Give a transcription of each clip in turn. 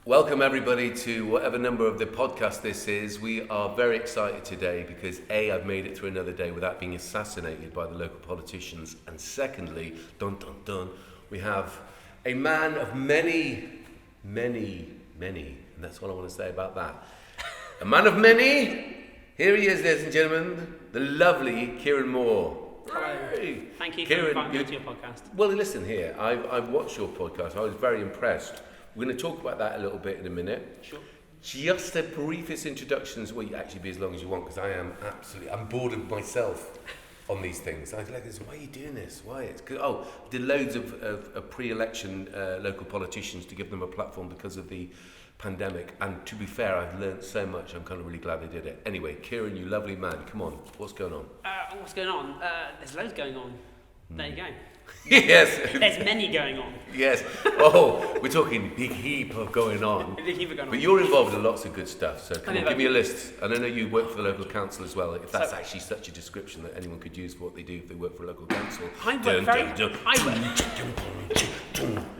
Welcome everybody to whatever number of the podcast this is. We are very excited today because A, I've made it through another day without being assassinated by the local politicians, and secondly, dun dun dun, we have a man of many, and that's all I want to say about that. A man of many. Here he is, ladies and gentlemen, the lovely Kieran Moore. Hello. Hey. Thank you Kieran, for inviting me to your podcast. Well, listen here, I've watched your podcast. I was very impressed. We're going to talk about that a little bit in a minute. Sure. Just the briefest introductions, well, you actually be as long as you want, because I'm bored of myself on these things. I like this, why are you doing this? Why? It's good. Oh, I did loads of pre-election local politicians to give them a platform because of the pandemic. And to be fair, I've learned so much. I'm kind of really glad I did it. Anyway, Kieran, you lovely man, come on, what's going on? What's going on? There's loads going on. There you go. Yes. There's many going on. Yes. Oh, we're talking big heap of going on. Big heap of going on. But you're involved in lots of good stuff, so come on, give me a list. And I know you work for the local council as well, if that's actually such a description that anyone could use for what they do if they work for a local council.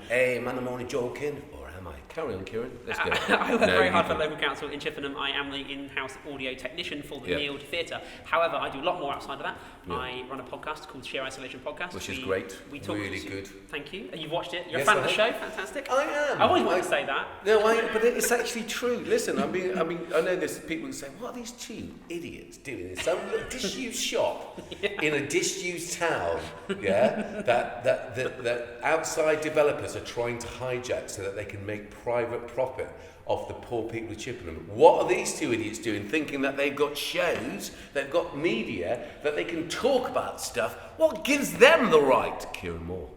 Hey, man, I'm only joking. Or am I? Carry on, Kieran. Let's go. I work very hard for the local council in Chippenham. I am the in-house audio technician for the Neeld Theatre. However, I do a lot more outside of that. Yeah. I run a podcast called Sheer Isolation Podcast. Which is great. We talk really good. Thank you. You've watched it. You're a fan of the show. Fantastic. I am. I always wanted to say that. No, but it's actually true. Listen, I mean, I know there's people who say, what are these two idiots doing in some disused shop in a disused town? Yeah, that outside developers are trying to hijack so that they can make private profit off the poor people of Chippenham. What are these two idiots doing, thinking that they've got shows, they've got media, that they can talk about stuff? What gives them the right? Kieran Moore.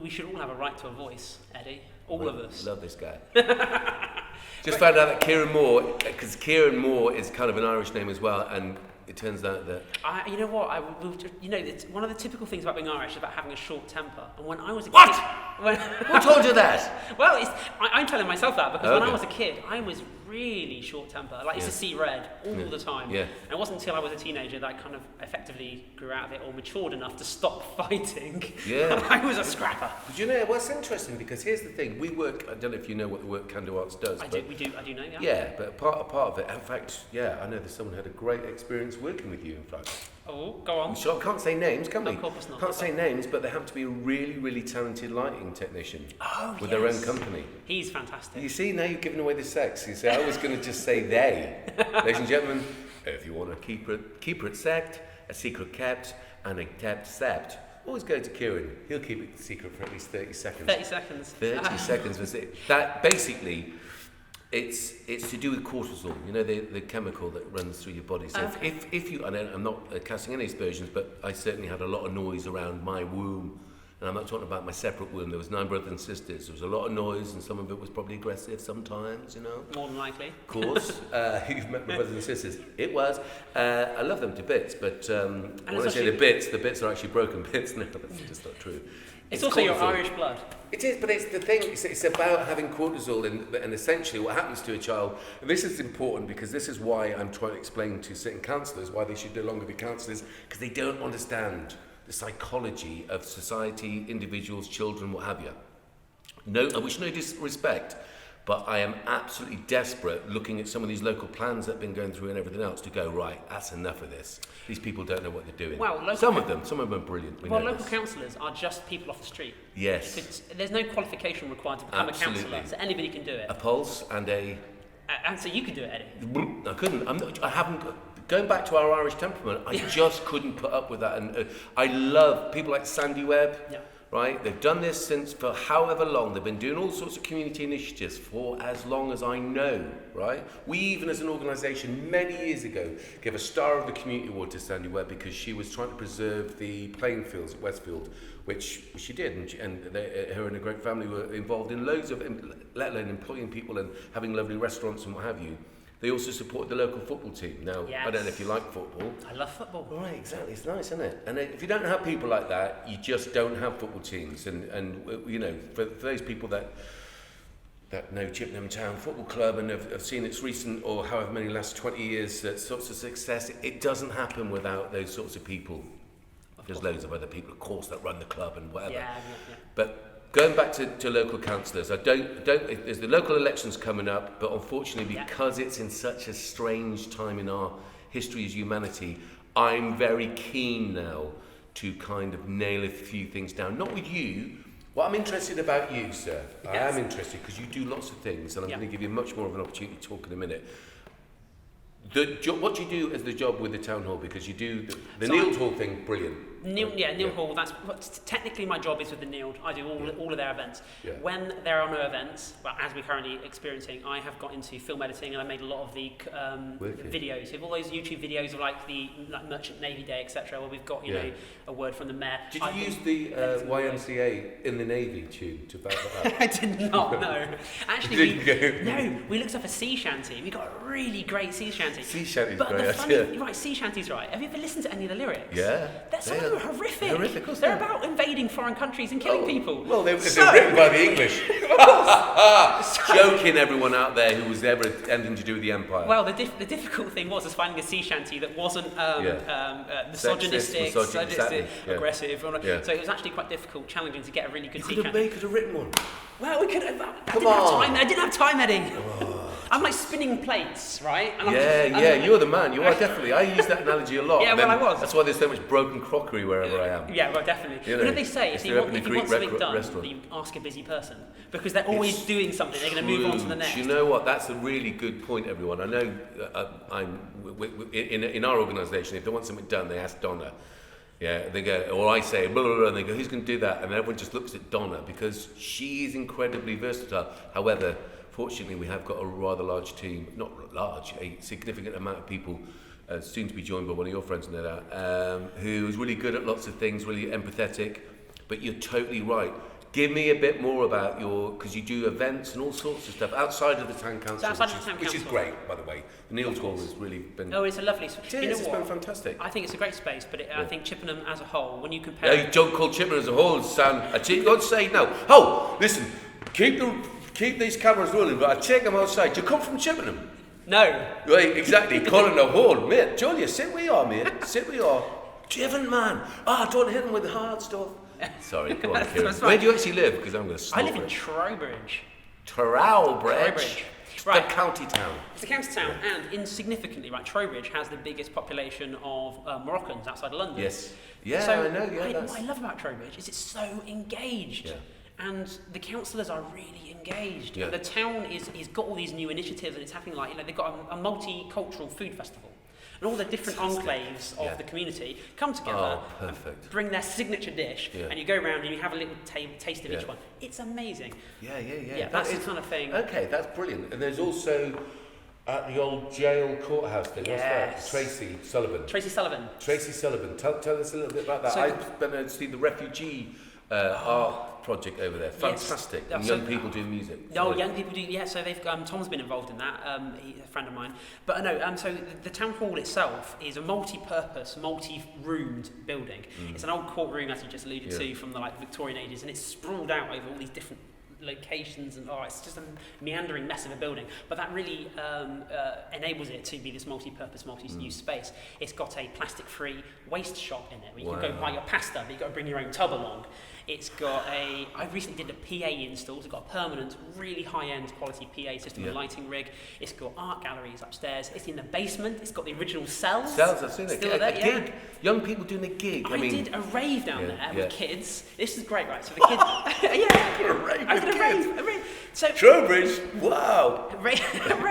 We should all have a right to a voice, Eddie. All of us. Love this guy. Just found out that Kieran Moore, because Kieran Moore is kind of an Irish name as well, and it turns out that... you know what? It's one of the typical things about being Irish is about having a short temper. And when I was a What? kid... Who told you that? Well, I'm telling myself that because when I was a kid, I was really short temper. Like, used to see red all the time. Yeah. And it wasn't until I was a teenager that I kind of effectively grew out of it or matured enough to stop fighting. Yeah. I was a scrapper. But you know, what's interesting, because here's the thing, we work, I don't know if you know what the work Can Do Arts does. I do know, yeah. Yeah, but part of it, in fact, I know that someone had a great experience working with you, in fact. Oh, go on. Sure, can't say names, can we? Of course not. Can't say names, but they have to be a really, really talented lighting technician with their own company. He's fantastic. You see, now you've given away the sex. You see, I was going to just say they. Ladies and gentlemen, if you want to keep it sect, a secret kept, and a kept sept, always go to Kieran. He'll keep it secret for at least 30 seconds. 30 seconds. 30 seconds was it. That basically... It's to do with cortisol, you know, the chemical that runs through your body. So if you, I'm not casting any aspersions, but I certainly had a lot of noise around my womb. And I'm not talking about my separate womb. There was 9 brothers and sisters. There was a lot of noise, and some of it was probably aggressive sometimes, you know. More than likely. Of course. You've met my brothers and sisters. It was. I love them to bits, but when I say the bits are actually broken bits. No, that's just not true. It's also cortisol. Your Irish blood. It is, but it's the thing, it's about having cortisol and essentially what happens to a child. And this is important because this is why I'm trying to explain to certain counsellors why they should no longer be counsellors, because they don't understand the psychology of society, individuals, children, what have you. No, I wish no disrespect, but I am absolutely desperate looking at some of these local plans that have been going through and everything else to go, right, that's enough of this. These people don't know what they're doing. Well, some of them are brilliant. Local councillors are just people off the street. Yes. There's no qualification required to become a councillor, so anybody can do it. A pulse and a... And so you can do it, Eddie. I couldn't. I haven't... Going back to our Irish temperament, I just couldn't put up with that. And I love people like Sandy Webb. Yeah. Right, they've done this for however long. They've been doing all sorts of community initiatives for as long as I know, right? We even as an organisation many years ago gave a Star of the Community Award to Sandy Webb because she was trying to preserve the playing fields at Westfield, which she did, and her and a great family were involved in loads of, let alone employing people and having lovely restaurants and what have you. They also support the local football team. Now, yes. I don't know if you like football. I love football. Right, exactly. It's nice, isn't it? And if you don't have people like that, you just don't have football teams. And you know, for those people that know Chippenham Town Football Club and have seen its recent or however many last 20 years sorts of success, it doesn't happen without those sorts of people. There's loads of other people, of course, that run the club and whatever. Yeah. But going back to local councillors, I don't. There's the local elections coming up, but unfortunately, because it's in such a strange time in our history as humanity, I'm very keen now to kind of nail a few things down. Not with you. What I'm interested about you, sir. I am interested because you do lots of things, and I'm going to give you much more of an opportunity to talk in a minute. What do you do as the job with the town hall? Because you do the Neild Hall thing, brilliant. Neild Hall, that's technically my job is with the Neild. I do all of their events. Yeah. When there are no events, well, as we're currently experiencing, I have got into film editing and I made a lot of the videos. You have all those YouTube videos of like the Merchant Navy Day, etc., where we've got you know a word from the mayor. Did you use the YMCA in the Navy tune to back that up? I did not, no. Actually, we looked up a sea shanty. We got a really great sea shanty. Sea shanty's but great. The funny, right, sea shanty's right. Have you ever listened to any of the lyrics? Yeah. Some of them are horrific. Horrific, they're about invading foreign countries and killing people. Well, they're written by the English. Joking, everyone out there who was ever anything to do with the Empire. Well, the difficult thing was finding a sea shanty that wasn't misogynistic, aggressive. So it was actually quite difficult, challenging to get a really good sea shanty. You could have written one. Well, we could have. I didn't have time, Eddie. I'm like spinning plates, right? And you're the man. You are definitely. I use that analogy a lot. Yeah, well, I was. That's why there's so much broken crockery wherever I am. Yeah, well, definitely. What do they say? If you want something done, you ask a busy person. Because they're always doing something. They're going to move on to the next. You know what? That's a really good point, everyone. I know in our organisation, if they want something done, they ask Donna. Yeah, they go, or I say, blah, blah, blah, and they go, who's going to do that? And everyone just looks at Donna because she is incredibly versatile. However, fortunately, we have got a rather large team, not large, a significant amount of people, soon to be joined by one of your friends, no doubt, who is really good at lots of things, really empathetic. But you're totally right. Give me a bit more about because you do events and all sorts of stuff outside of the town council, which is great, by the way. The Neild Hall has really been... Oh, it's a lovely... It's been fantastic. I think it's a great space, but I think Chippenham as a whole, when you compare... Yeah, you don't call Chippenham as a whole, Sam. Don't say no. Oh, listen, keep these cameras rolling, but I take them outside. You come from Chippenham? No. Right, exactly. Calling a hall, mate. Julia, sit where you are, mate. Sit where you are. Chippenham, man. Don't hit them with the hard stuff. Sorry, go on, Kieran. Where do you actually live? Because I'm going to snort. I live in Trowbridge. Trowbridge. Right. The county town. It's a county town, and insignificantly, right, Trowbridge has the biggest population of Moroccans outside of London. Yes. Yeah, so I know. Yeah, what I love about Trowbridge is it's so engaged. Yeah. And the councillors are really engaged. Yeah. And the town is got all these new initiatives, and it's happening like, they've got a multicultural food festival. And all the different enclaves of the community come together, and bring their signature dish, and you go around and you have a little taste of each one. It's amazing. Yeah, that's the kind of thing. Okay, that's brilliant. And there's also at the old jail courthouse thing. Yes. What's that? Tracy Sullivan. Tell us a little bit about that. I've been to see the refugee art project over there. Fantastic. Yes. And young people do music. Young people do. Yeah, so they've Tom's been involved in that. He's a friend of mine. But no, so the town hall itself is a multi-purpose, multi-roomed building. It's an old courtroom, as you just alluded to, from the Victorian ages, and it's sprawled out over all these different locations, and it's just a meandering mess of a building, but that really enables it to be this multi-purpose, multi-use space. It's got a plastic-free waste shop in it where you can go buy your pasta, but you've got to bring your own tub along. It's got I recently did a PA install. It's got a permanent, really high-end quality PA system and lighting rig. It's got art galleries upstairs. It's in the basement. It's got the original cells. I've seen it. A gig. Young people doing a gig. I did a rave down there with kids. This is great, right? So the kids... I did a rave. So, Trowbridge, wow.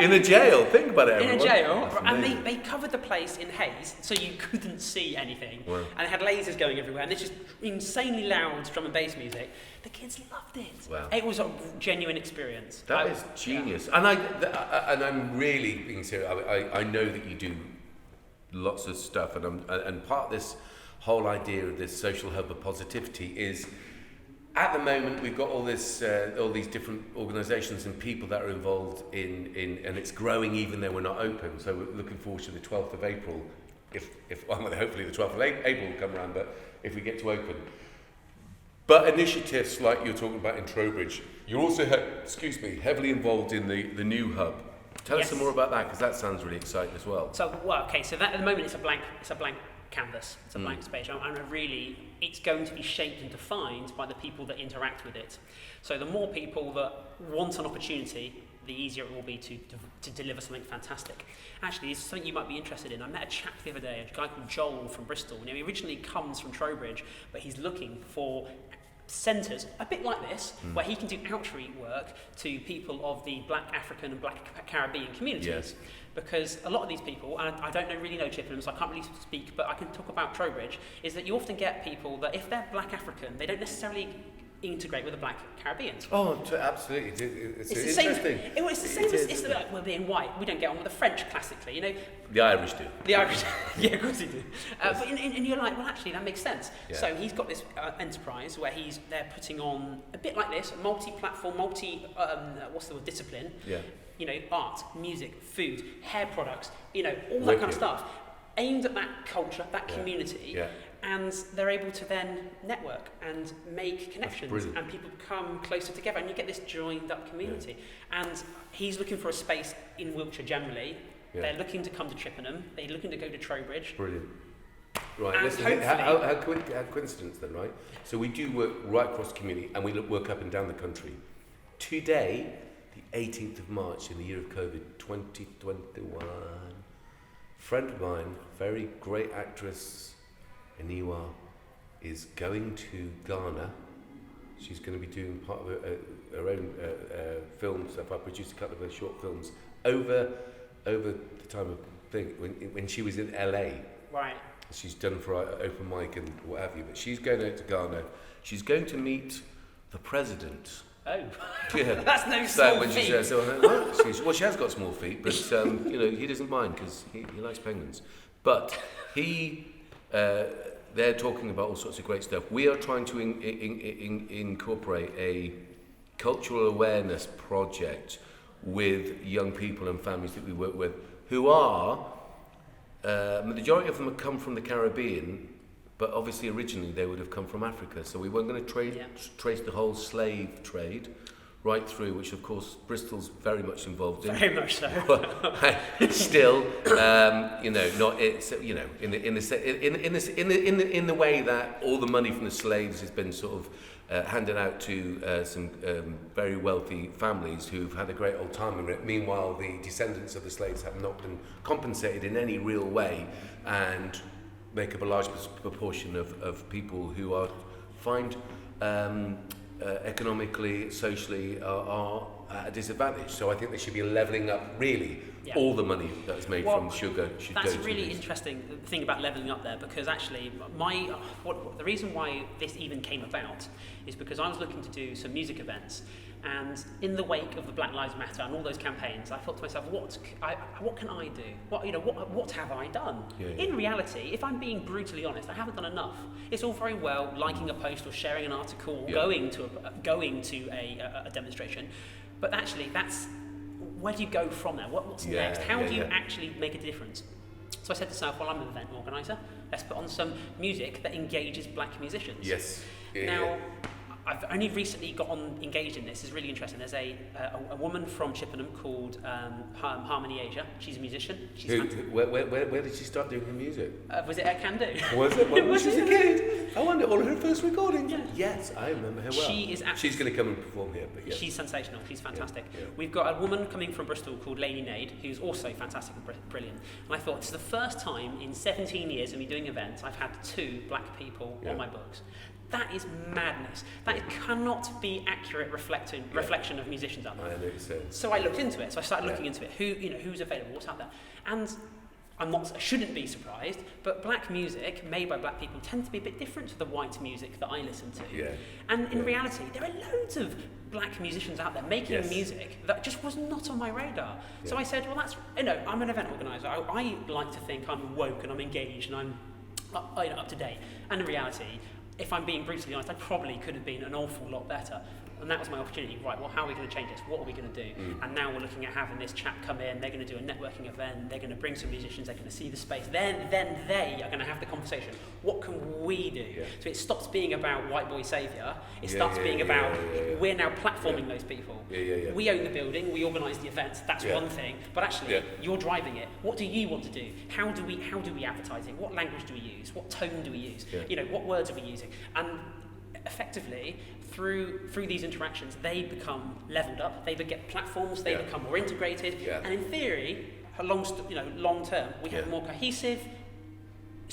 In a jail, think about it, everyone. In a jail, and they covered the place in haze, so you couldn't see anything. Wow. And they had lasers going everywhere, and it's just insanely loud drum and bass music. The kids loved it. Wow. It was a genuine experience. That is genius. And I'm really being serious. I know that you do lots of stuff, and part of this whole idea of this social hub of positivity is, at the moment, we've got all these different organisations and people that are involved in, and it's growing even though we're not open. So we're looking forward to the 12th of April, hopefully the 12th of April will come around, but if we get to open. But initiatives like you're talking about in Trowbridge, you're also, heavily involved in the new hub. Tell us some more about that, because that sounds really exciting as well. So that at the moment it's a blank canvas, it's a blank space, and really it's going to be shaped and defined by the people that interact with it. So the more people that want an opportunity, the easier it will be to deliver something fantastic. Actually, it's something you might be interested in. I met a chap the other day, a guy called Joel from Bristol. He originally comes from Trowbridge, but he's looking for centres, a bit like this, where he can do outreach work to people of the Black African and Black Caribbean communities. Yes. Because a lot of these people, and I don't really know Chippenham, so I can't really speak, but I can talk about Trowbridge, is that you often get people that if they're Black African, they don't necessarily integrate with the Black Caribbeans. Oh, absolutely. It's the interesting. Same, it's the same as it's like we're being white. We don't get on with the French classically, you know. The Irish do. The Irish, yeah, of course they do. But and you're like, well, actually, that makes sense. Yeah. So he's got this enterprise where they're putting on a bit like this, multi-platform, discipline. Yeah. You know, art, music, food, hair products, you know, all that kind of stuff, aimed at that culture, that community. Yeah. And they're able to then network and make connections, and people come closer together, and you get this joined up community. Yeah. And he's looking for a space in Wiltshire generally. Yeah. They're looking to come to Chippenham. They're looking to go to Trowbridge. Brilliant. Right, and listen, how coincidence then, right? So we do work right across the community, and we work up and down the country. Today, the 18th of March in the year of COVID, 2021, a friend of mine, very great actress, Aniwa, is going to Ghana. She's going to be doing part of her own film stuff. I produced a couple of her short films over the time of thing when she was in LA. Right. She's done for open mic and what have you. But she's going out to Ghana. She's going to meet the president. Oh, yeah. That's no small feat. She has got small feet, but he doesn't mind because he likes penguins. But they're talking about all sorts of great stuff. We are trying to incorporate a cultural awareness project with young people and families that we work with who are, the majority of them have come from the Caribbean, but obviously originally they would have come from Africa. So we weren't going to trace the whole slave trade right through, which of course Bristol's very much involved in. Very much so. But still, not it's in the way that all the money from the slaves has been sort of handed out to some very wealthy families who've had a great old time in it. Meanwhile, the descendants of the slaves have not been compensated in any real way, and make up a large proportion of people who are economically, socially are at a disadvantage. So I think they should be levelling up really all the money that's made from sugar should go to That's a really interesting thing about levelling up there, because actually the reason why this even came about is because I was looking to do some music events, and in the wake of the Black Lives Matter and all those campaigns, I thought to myself, what can I do? What have I done? In reality, if I'm being brutally honest, I haven't done enough. It's all very well liking a post or sharing an article or going to a demonstration, but actually where do you go from there? What's next? How do you actually make a difference? So I said to myself, well, I'm an event organiser. Let's put on some music that engages black musicians. Yes. I've only recently got engaged in this. It's really interesting. There's a woman from Chippenham called Harmony Asia. She's a musician. Where did she start doing her music? Was it at Can Do? Was it? When she was a kid? I wonder, all of her first recordings. Yeah. Yes, I remember her well. She's going to come and perform here. But she's sensational. She's fantastic. Yeah. We've got a woman coming from Bristol called Lady Nade, who's also fantastic and brilliant. And I thought, this is the first time in 17 years of me doing events I've had 2 black people on my books. That is madness. That cannot be accurate reflection of musicians out there. I know so. So I looked into it. So I started looking into it. Who's available? What's out there? And I shouldn't be surprised, but black music made by black people tends to be a bit different to the white music that I listen to. Yeah. And in reality, there are loads of black musicians out there making music that just was not on my radar. Yeah. So I said, well, I'm an event organizer. I like to think I'm woke and I'm engaged and I'm up to date. And in reality, if I'm being brutally honest, I probably could have been an awful lot better. And that was my opportunity. Right, well, how are we going to change this? What are we going to do? And now we're looking at having this chap come in. They're going to do a networking event. They're going to bring some musicians. They're going to see the space. Then they are going to have the conversation. What can we do? Yeah. So it stops being about white boy saviour. It starts being about we're now platforming those people. We own the building. We organise the events. That's one thing. But actually, you're driving it. What do you want to do? How do we advertise it? What language do we use? What tone do we use? You know, what words are we using? And effectively, through these interactions, they become leveled up. They get platforms. They become more integrated. And in theory, long term, we have more cohesive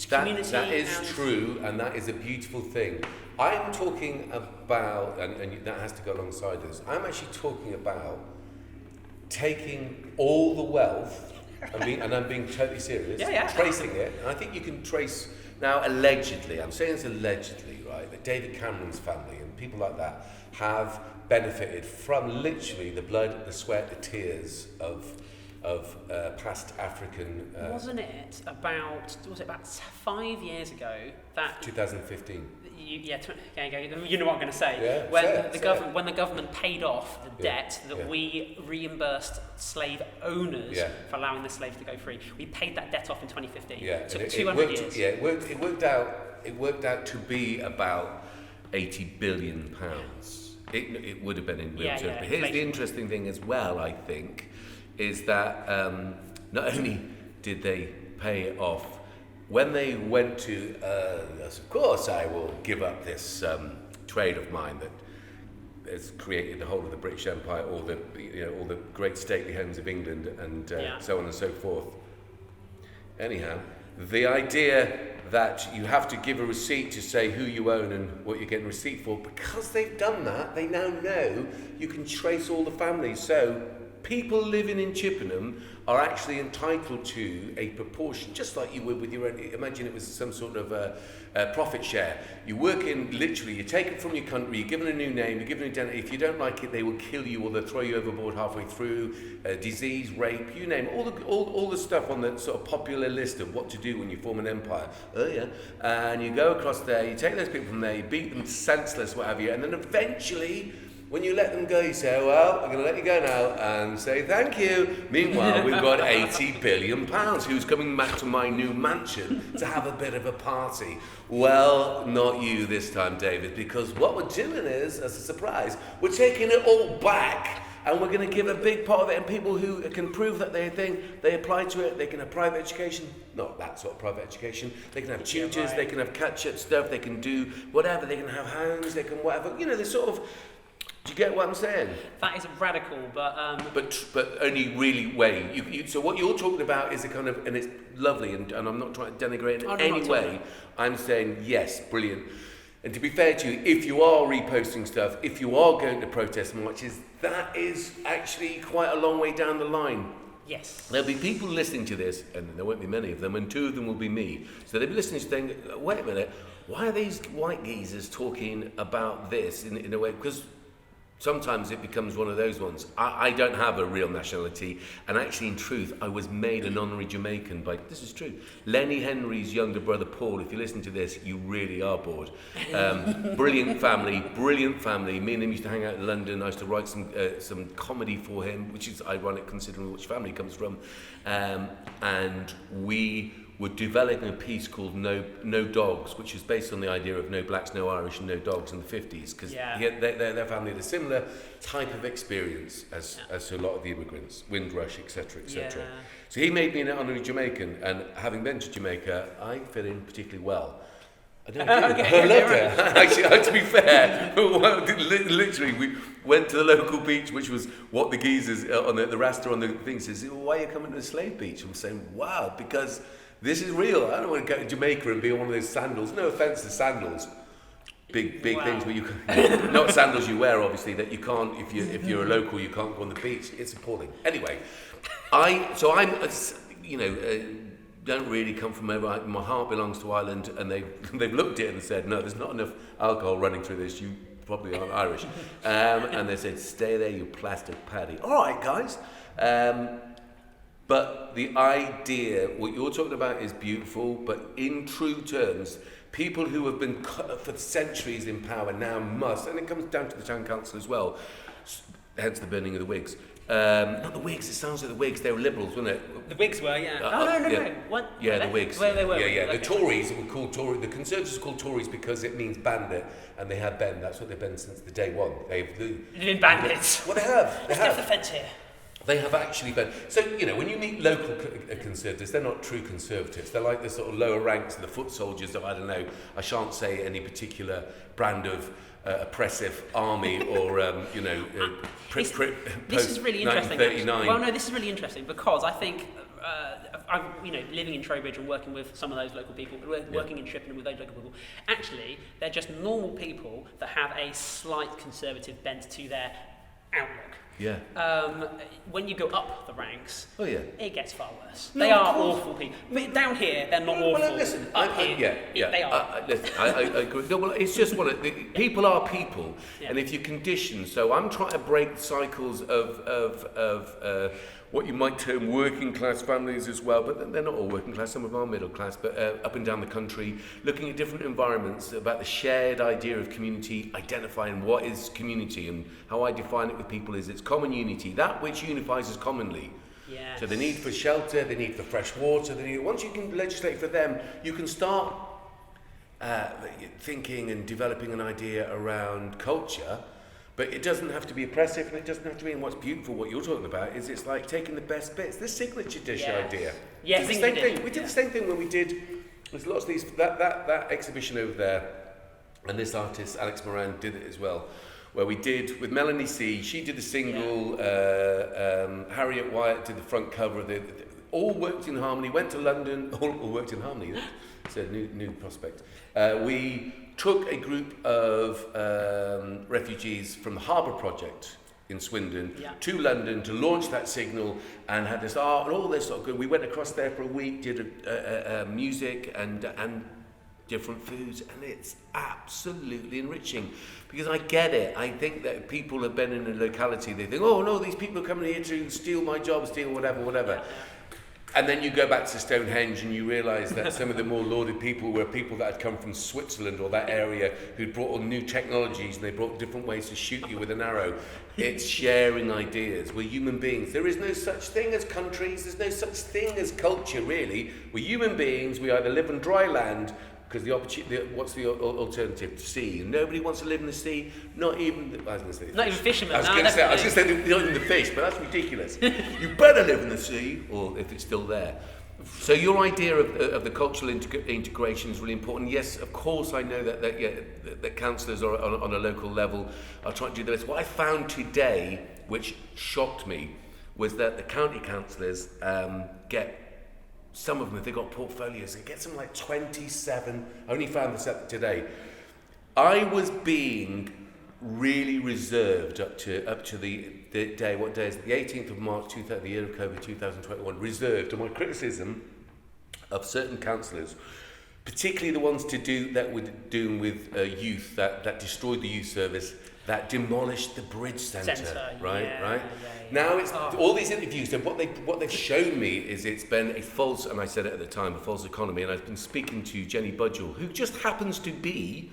community. That is true, and that is a beautiful thing. I'm talking about, and that has to go alongside this. I'm actually talking about taking all the wealth, and I'm being totally serious. Tracing it, and I think you can trace now. Allegedly, I'm saying this allegedly, right? That David Cameron's family and people like that have benefited from literally the blood, the sweat, the tears of past African. Wasn't it about 5 years ago that 2015? You know what I'm going to say. Yeah, when the government paid off the debt that we reimbursed slave owners for allowing the slaves to go free, we paid that debt off in 2015. It took 200 years. Yeah, it worked out to be about £80 billion. It would have been in real terms. But here's the interesting thing as well, I think, is that not only did they pay it off, when they went to, yes, of course I will give up this trade of mine that has created the whole of the British Empire, all the great stately homes of England, and so on and so forth. Anyhow, the idea that you have to give a receipt to say who you own and what you're getting a receipt for, because they've done that, they now know you can trace all the families. So people living in Chippenham are actually entitled to a proportion, just like you would with your own. Imagine it was some sort of a profit share. You work in, literally, you're taken from your country, you're given a new name, you're given an identity. If you don't like it, they will kill you or they'll throw you overboard halfway through. Disease, rape, you name it. All the stuff on the sort of popular list of what to do when you form an empire. And you go across there, you take those people from there, you beat them senseless, what have you, and then eventually, when you let them go, you say, well, I'm going to let you go now and say thank you. Meanwhile, we've got £80 billion who's coming back to my new mansion to have a bit of a party. Well, not you this time, David, because what we're doing is, as a surprise, we're taking it all back and we're going to give a big part of it, and people who can prove that they apply to it, they can have private education, not that sort of private education, they can have tutors, they can have catch-up stuff, they can do whatever, they can have hounds, they can whatever, you know, they sort of. Do you get what I'm saying? That is radical, but only really way. So what you're talking about is a kind of, and it's lovely, and I'm not trying to denigrate it in any way. I'm saying yes, brilliant. And to be fair to you, if you are reposting stuff, if you are going to protest marches, that is actually quite a long way down the line. Yes. There'll be people listening to this, and there won't be many of them, and two of them will be me. So they'll be listening to saying, wait a minute, why are these white geezers talking about this in a way? Because sometimes it becomes one of those ones. I don't have a real nationality, and actually, in truth, I was made an honorary Jamaican by, this is true, Lenny Henry's younger brother Paul. If you listen to this, you really are bored. Brilliant family. Me and him used to hang out in London. I used to write some comedy for him, which is ironic considering which family he comes from. And we were developing a piece called No Dogs, which is based on the idea of no blacks, no Irish, and no dogs in the 50s, because their family had a similar type of experience as to a lot of the immigrants, Windrush, etc., etc. Yeah. So he made me an honorary Jamaican, and having been to Jamaica, I fit in particularly well. I don't know. I loved it. Actually, to be fair, literally, we went to the local beach, which was what the geezers on the rasta on the thing says, why are you coming to the slave beach? I'm saying, wow, because this is real. I don't want to go to Jamaica and be on one of those sandals. No offence to sandals. Big things where you can, not sandals you wear, obviously, that you can't, if you're a local, you can't go on the beach. It's appalling. Anyway, don't really come from over. My heart belongs to Ireland, and they've looked at it and said, no, there's not enough alcohol running through this. You probably aren't Irish. And they said, stay there, you plastic paddy. All right, guys. But the idea, what you're talking about is beautiful, but in true terms, people who have been for centuries in power now must, and it comes down to the town council as well, hence the burning of the Whigs. Not the Whigs, it sounds like the Whigs, they were Liberals, weren't it? The Whigs were, yeah. No. What? Yeah, the Whigs. Where they were. Yeah. The Tories were called Tories. The Conservatives are called Tories because it means bandit, and they have been. That's what they've been since the day one. They've been bandits. Well, they have. Let's get the fence here. They have actually been. So, when you meet local Conservatives, they're not true Conservatives. They're like the sort of lower ranks, the foot soldiers of, I don't know, I shan't say any particular brand of oppressive army or, this is really interesting. Well, no, this is really interesting because I think, I'm, living in Trowbridge and working with some of those local people, working in Chippenham with those local people, actually, they're just normal people that have a slight conservative bent to their outlook. Yeah. When you go up the ranks, it gets far worse. No, they are awful people. But down here, they're not awful. Well, listen, they are. I agree. No, well, it's just people are people, and if you condition, so I'm trying to break cycles of what you might term working class families as well, but they're not all working class, some of them are middle class, but up and down the country, looking at different environments, about the shared idea of community, identifying what is community, and how I define it with people is it's common unity, that which unifies us commonly. Yes. So the need for shelter, the need for fresh water, once you can legislate for them, you can start thinking and developing an idea around culture. But it doesn't have to be oppressive, and it doesn't have to be. And what's beautiful, what you're talking about, is it's like taking the best bits. The signature dish idea. Yeah, we did the same thing. We did the same thing when we did. There's lots of these that exhibition over there, and this artist Alex Moran did it as well, where we did with Melanie C. She did the single. Harriet Wyatt did the front cover. All worked in harmony. Went to London. All worked in harmony. It's a new prospect. We took a group of refugees from the Harbour Project in Swindon to London to launch that signal, and had this art and all this sort of good. We went across there for a week, did music and different foods, and it's absolutely enriching because I get it. I think that people have been in a locality, they think, oh no, these people are coming here to steal my job, steal whatever. And then you go back to Stonehenge and you realise that some of the more lauded people were people that had come from Switzerland or that area who'd brought all new technologies, and they brought different ways to shoot you with an arrow. It's sharing ideas. We're human beings. There is no such thing as countries. There's no such thing as culture, really. We're human beings. We either live on dry land, because what's the alternative? Sea. Nobody wants to live in the sea. Not even fishermen. I was going to say not even the fish, but that's ridiculous. You better live in the sea, or if it's still there. So your idea of the cultural integration is really important. Yes, of course, I know that councillors are on a local level are trying to do this. What I found today, which shocked me, was that the county councillors get. Some of them, if they've got portfolios, it gets them like 27. I only found this out today. I was being really reserved up to the day. What day is it? The 18th of March, the year of COVID 2021. Reserved on my criticism of certain councillors, particularly the ones that were doing with youth, that destroyed the youth service, that demolished the bridge centre, right? Now it's all these interviews, and what they've shown me is it's been a false, and I said it at the time, a false economy. And I've been speaking to Jenny Budgell, who just happens to be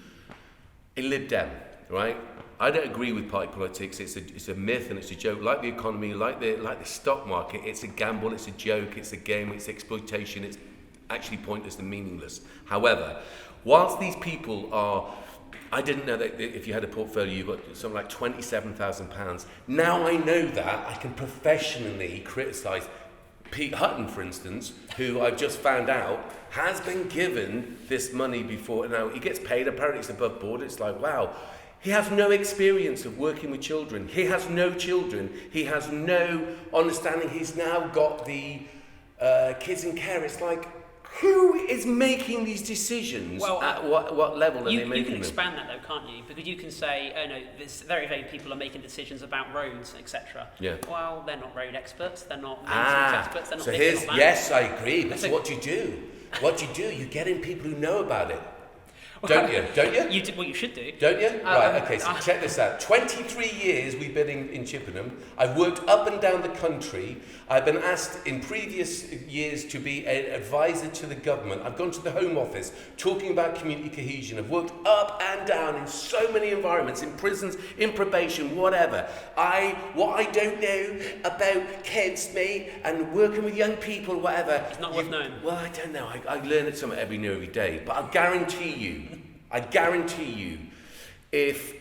a Lib Dem, right? I don't agree with party politics. It's a myth and it's a joke. Like the economy, like the stock market, it's a gamble, it's a joke, it's a game, it's exploitation. It's actually pointless and meaningless. However, whilst these people are. I didn't know that if you had a portfolio, you got something like £27,000. Now I know that. I can professionally criticise Pete Hutton, for instance, who I've just found out has been given this money before. Now, he gets paid. Apparently, it's above board. It's like, wow. He has no experience of working with children. He has no children. He has no understanding. He's now got the kids in care. It's like, who is making these decisions? At what level are they making them? You can expand that though, can't you? Because you can say, oh no, there's very people are making decisions about roads, etc. Yeah. Well, they're not road experts, they're not maintenance experts, they're not yes, I agree, but so what do you do? You get in people who know about it. Don't you? Don't you? You should do. Don't you? Right, okay, so check this out. 23 years we've been in Chippenham. I've worked up and down the country. I've been asked in previous years to be an advisor to the government. I've gone to the Home Office talking about community cohesion. I've worked up and down in so many environments, in prisons, in probation, whatever. What I don't know about kids, mate, and working with young people, whatever. It's not worth knowing. Well, I don't know. I learn it something every day. But I guarantee you, if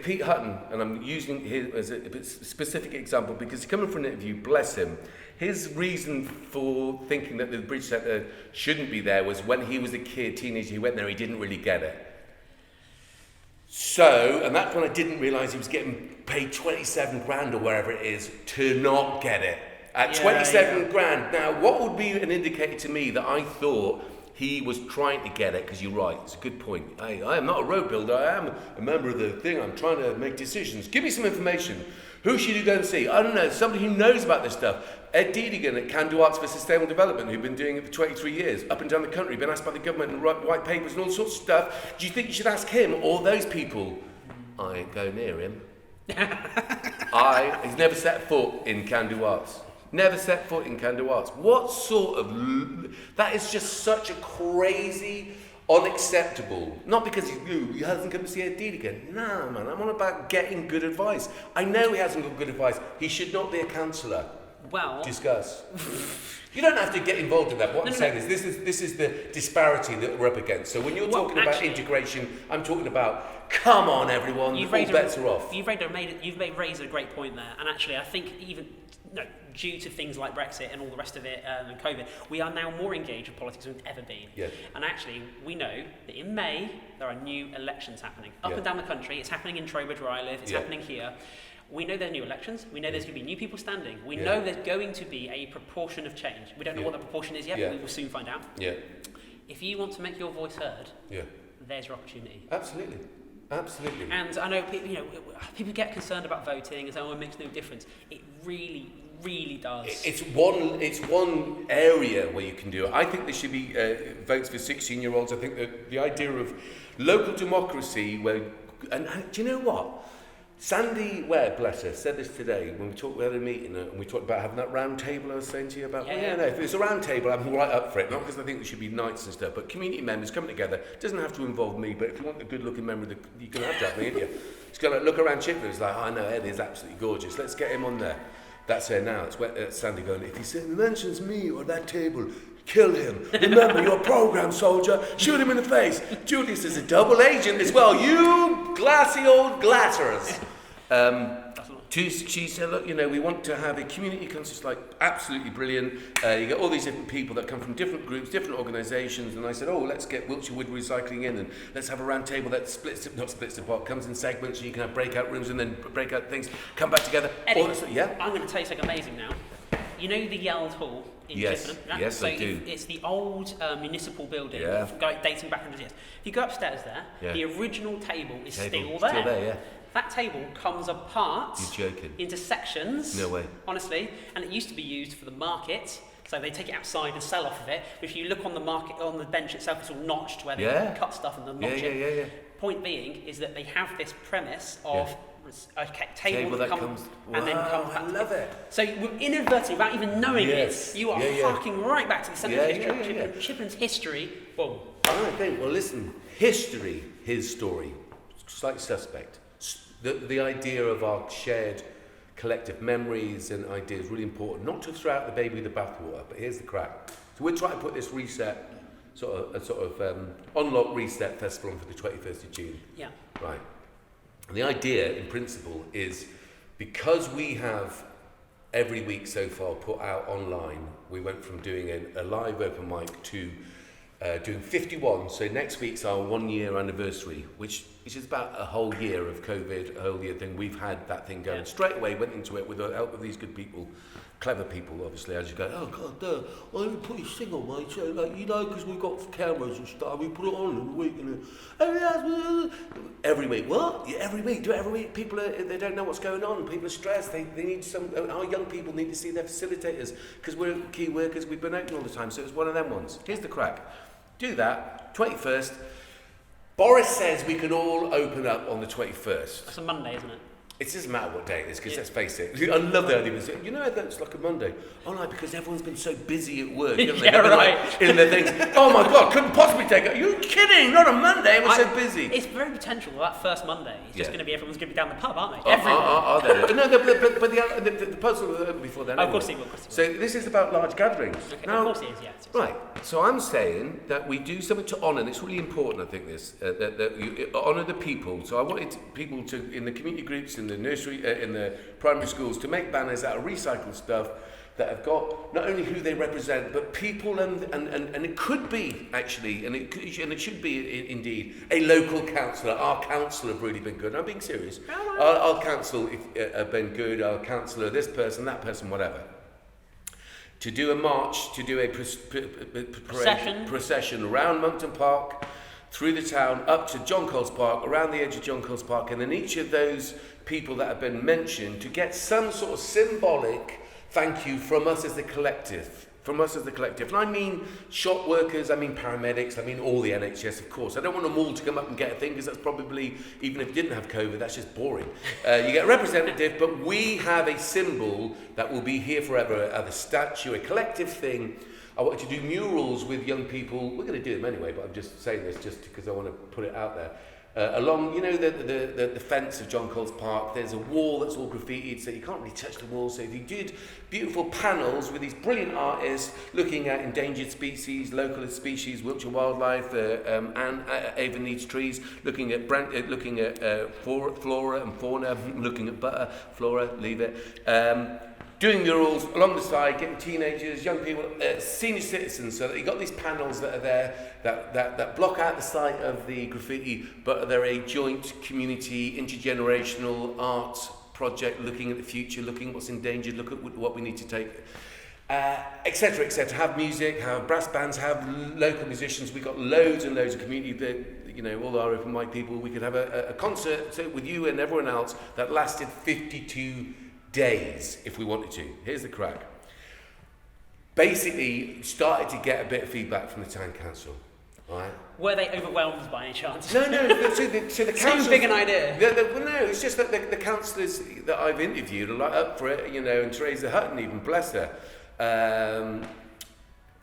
Pete Hutton, and I'm using him as a specific example because he's coming for an interview, bless him, his reason for thinking that the Bridge Centre shouldn't be there was when he was a kid, teenager, he went there, he didn't really get it. So, and that's when I didn't realise he was getting paid 27 grand or wherever it is to not get it. At 27 grand. Now, what would be an indicator to me that I thought he was trying to get it, because you're right, it's a good point. I am not a road builder, I am a member of the thing, I'm trying to make decisions. Give me some information. Who should you go and see? I don't know, somebody who knows about this stuff. Ed Deedigan at Can Do Arts for Sustainable Development, who've been doing it for 23 years, up and down the country, been asked by the government and write white papers and all sorts of stuff. Do you think you should ask him or those people? I ain't go near him. He's never set foot in Can Do Arts. Never set foot in Can Do Arts. What sort of... That is just such a crazy, unacceptable. Not because he hasn't come to see Ed Deedigan. No, man, I'm on about getting good advice. I know he hasn't got good advice. He should not be a councillor. Well... Discuss. You don't have to get get in that. What I'm saying is this is the disparity that we're up against. So when you're talking about integration, I'm talking about, come on everyone, all bets are off. You've raised a great point there. And actually, I think even... due to things like Brexit and all the rest of it and COVID, we are now more engaged with politics than we've ever been. Yeah. And actually, we know that in May, there are new elections happening. Up and down the country, it's happening in Trowbridge where I live, it's happening here. We know there are new elections, we know there's going to be new people standing, we know there's going to be a proportion of change. We don't know what the proportion is yet, but we will soon find out. Yeah. If you want to make your voice heard, there's your opportunity. Absolutely. Absolutely. And I know people get concerned about voting and say, it makes no difference. It really does. It's one area where you can do it. I think there should be votes for 16-year-olds. I think that the idea of local democracy, and do you know what? Sandy Webb, bless her, said this today when we had a meeting and we talked about having that round table I was saying to you about. If it's a round table, I'm right up for it. Not because I think there should be nights and stuff, but community members coming together. It doesn't have to involve me, but if you want a good-looking member, you can have that, ain't you? It's going to look around Chippenham. It's like, I know Ed is absolutely gorgeous. Let's get him on there. That's her now. It's Sandy going, if he mentions me or that table, kill him. Remember, you're a programme soldier. Shoot him in the face. Julius is a double agent as well. You glassy old glatters. She said, look, we want to have a community conscious, like, absolutely brilliant. You get all these different people that come from different groups, different organisations. And I said, let's get Wiltshire Wood Recycling in and let's have a round table that not splits apart, comes in segments, so you can have breakout rooms and then breakout things, come back together. Eddie, I'm going to tell you something amazing now. You know the Yeld Hall in Chippenham? Yes, I do. It's the old municipal building dating back 100 years. If you go upstairs there, the original table is still there. Still there, yeah. That table comes apart into sections. No way. Honestly. And it used to be used for the market. So they take it outside and sell off of it. But if you look on the market, on the bench itself, it's all notched where they cut stuff and then notch it. Point being is that they have this premise of a table that comes and then comes back. I love it. So inadvertently, without even knowing it, you are harking right back to the centre of history. Chippenham's history. Boom. I think, listen, history, his story, slightly suspect. The idea of our shared collective memories and ideas is really important. Not to throw out the baby with the bathwater, but here's the crack. So we're trying to put this reset, unlock reset festival on for the 21st of June. Yeah. Right. And the idea, in principle, is because we have every week so far put out online, we went from doing a live open mic to doing 51. So next week's our 1 year anniversary, which is about a whole year of COVID, a whole year thing. We've had that thing going straight away, went into it with the help of these good people, clever people, obviously. I just go, oh God, why don't you put your single, mate? So, because we've got cameras and stuff, we put it on in a week. Every week, what? Yeah, every week, do it every week. People, they don't know what's going on. People are stressed. They need our young people need to see their facilitators because we're key workers. We've been open all the time, so it's one of them ones. Here's the crack. Do that, 21st. Boris says we can all open up on the 21st. That's a Monday, isn't it? It doesn't matter what day it is, because let's face it, I love the idea of it. You know, that's like a Monday. Oh no, because everyone's been so busy at work, haven't they? Right. In their things. Oh my God, couldn't possibly take it. Are you kidding? Not a Monday, we're so busy. It's very potential that first Monday. It's just going to be, everyone's going to be down the pub, aren't they? Are they? No, but the puzzle before then. Of course he will. So this is about large gatherings. Okay, Now, of course it is, yeah. Right, so I'm saying that we do something to honour, and it's really important, I think, that you honour the people. So I wanted people to, in the community groups, in the nursery, in the primary schools, to make banners out of recycled stuff that have got not only who they represent, but people, and it could be, actually, and it should be indeed, a local councillor. Our council have really been good. And I'm being serious. Our council have been good, our councillor, this person, that person, whatever. To do a march, to do a procession around Monkton Park, through the town, up to John Coles Park, around the edge of John Coles Park, and then each of those people that have been mentioned to get some sort of symbolic thank you from us as the collective. From us as the collective. And I mean shop workers, I mean paramedics, I mean all the NHS, of course. I don't want them all to come up and get a thing, because that's probably, even if you didn't have COVID, that's just boring. You get a representative, but we have a symbol that will be here forever, a statue, a collective thing. I want to do murals with young people. We're going to do them anyway, but I'm just saying this just because I want to put it out there. Along, you know, the fence of John Coles Park, there's a wall that's all graffitied, so you can't really touch the wall. So if you did beautiful panels with these brilliant artists looking at endangered species, local species, Wiltshire wildlife, and Avon needs trees, looking at flora and fauna, looking at butter, flora, leave it. Doing murals along the side, getting teenagers, young people, senior citizens, so that you've got these panels that are there that block out the sight of the graffiti, but they're a joint community, intergenerational art project, looking at the future, looking at what's endangered, look at what we need to take, etc., etc. Have music, have brass bands, have local musicians. We've got loads and loads of community that, you know, all our open mic people. We could have a concert with you and everyone else that lasted 52 days if we wanted to. Here's the crack. Basically, started to get a bit of feedback from the town council. Right? Were they overwhelmed by any chance? No. So the council. Too big an idea. Well, no, it's just that the councillors that I've interviewed are like up for it, you know. And Teresa Hutton, even, bless her,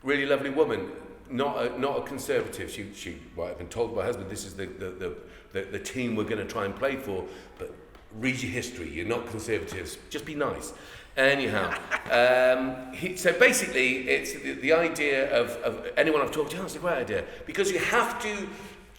really lovely woman. Not a conservative. She well, I've been told by her husband, this is the team we're going to try and play for, but read your history, you're not conservatives, just be nice. Anyhow, so basically it's the idea of anyone I've talked to, it's a great idea, because you have to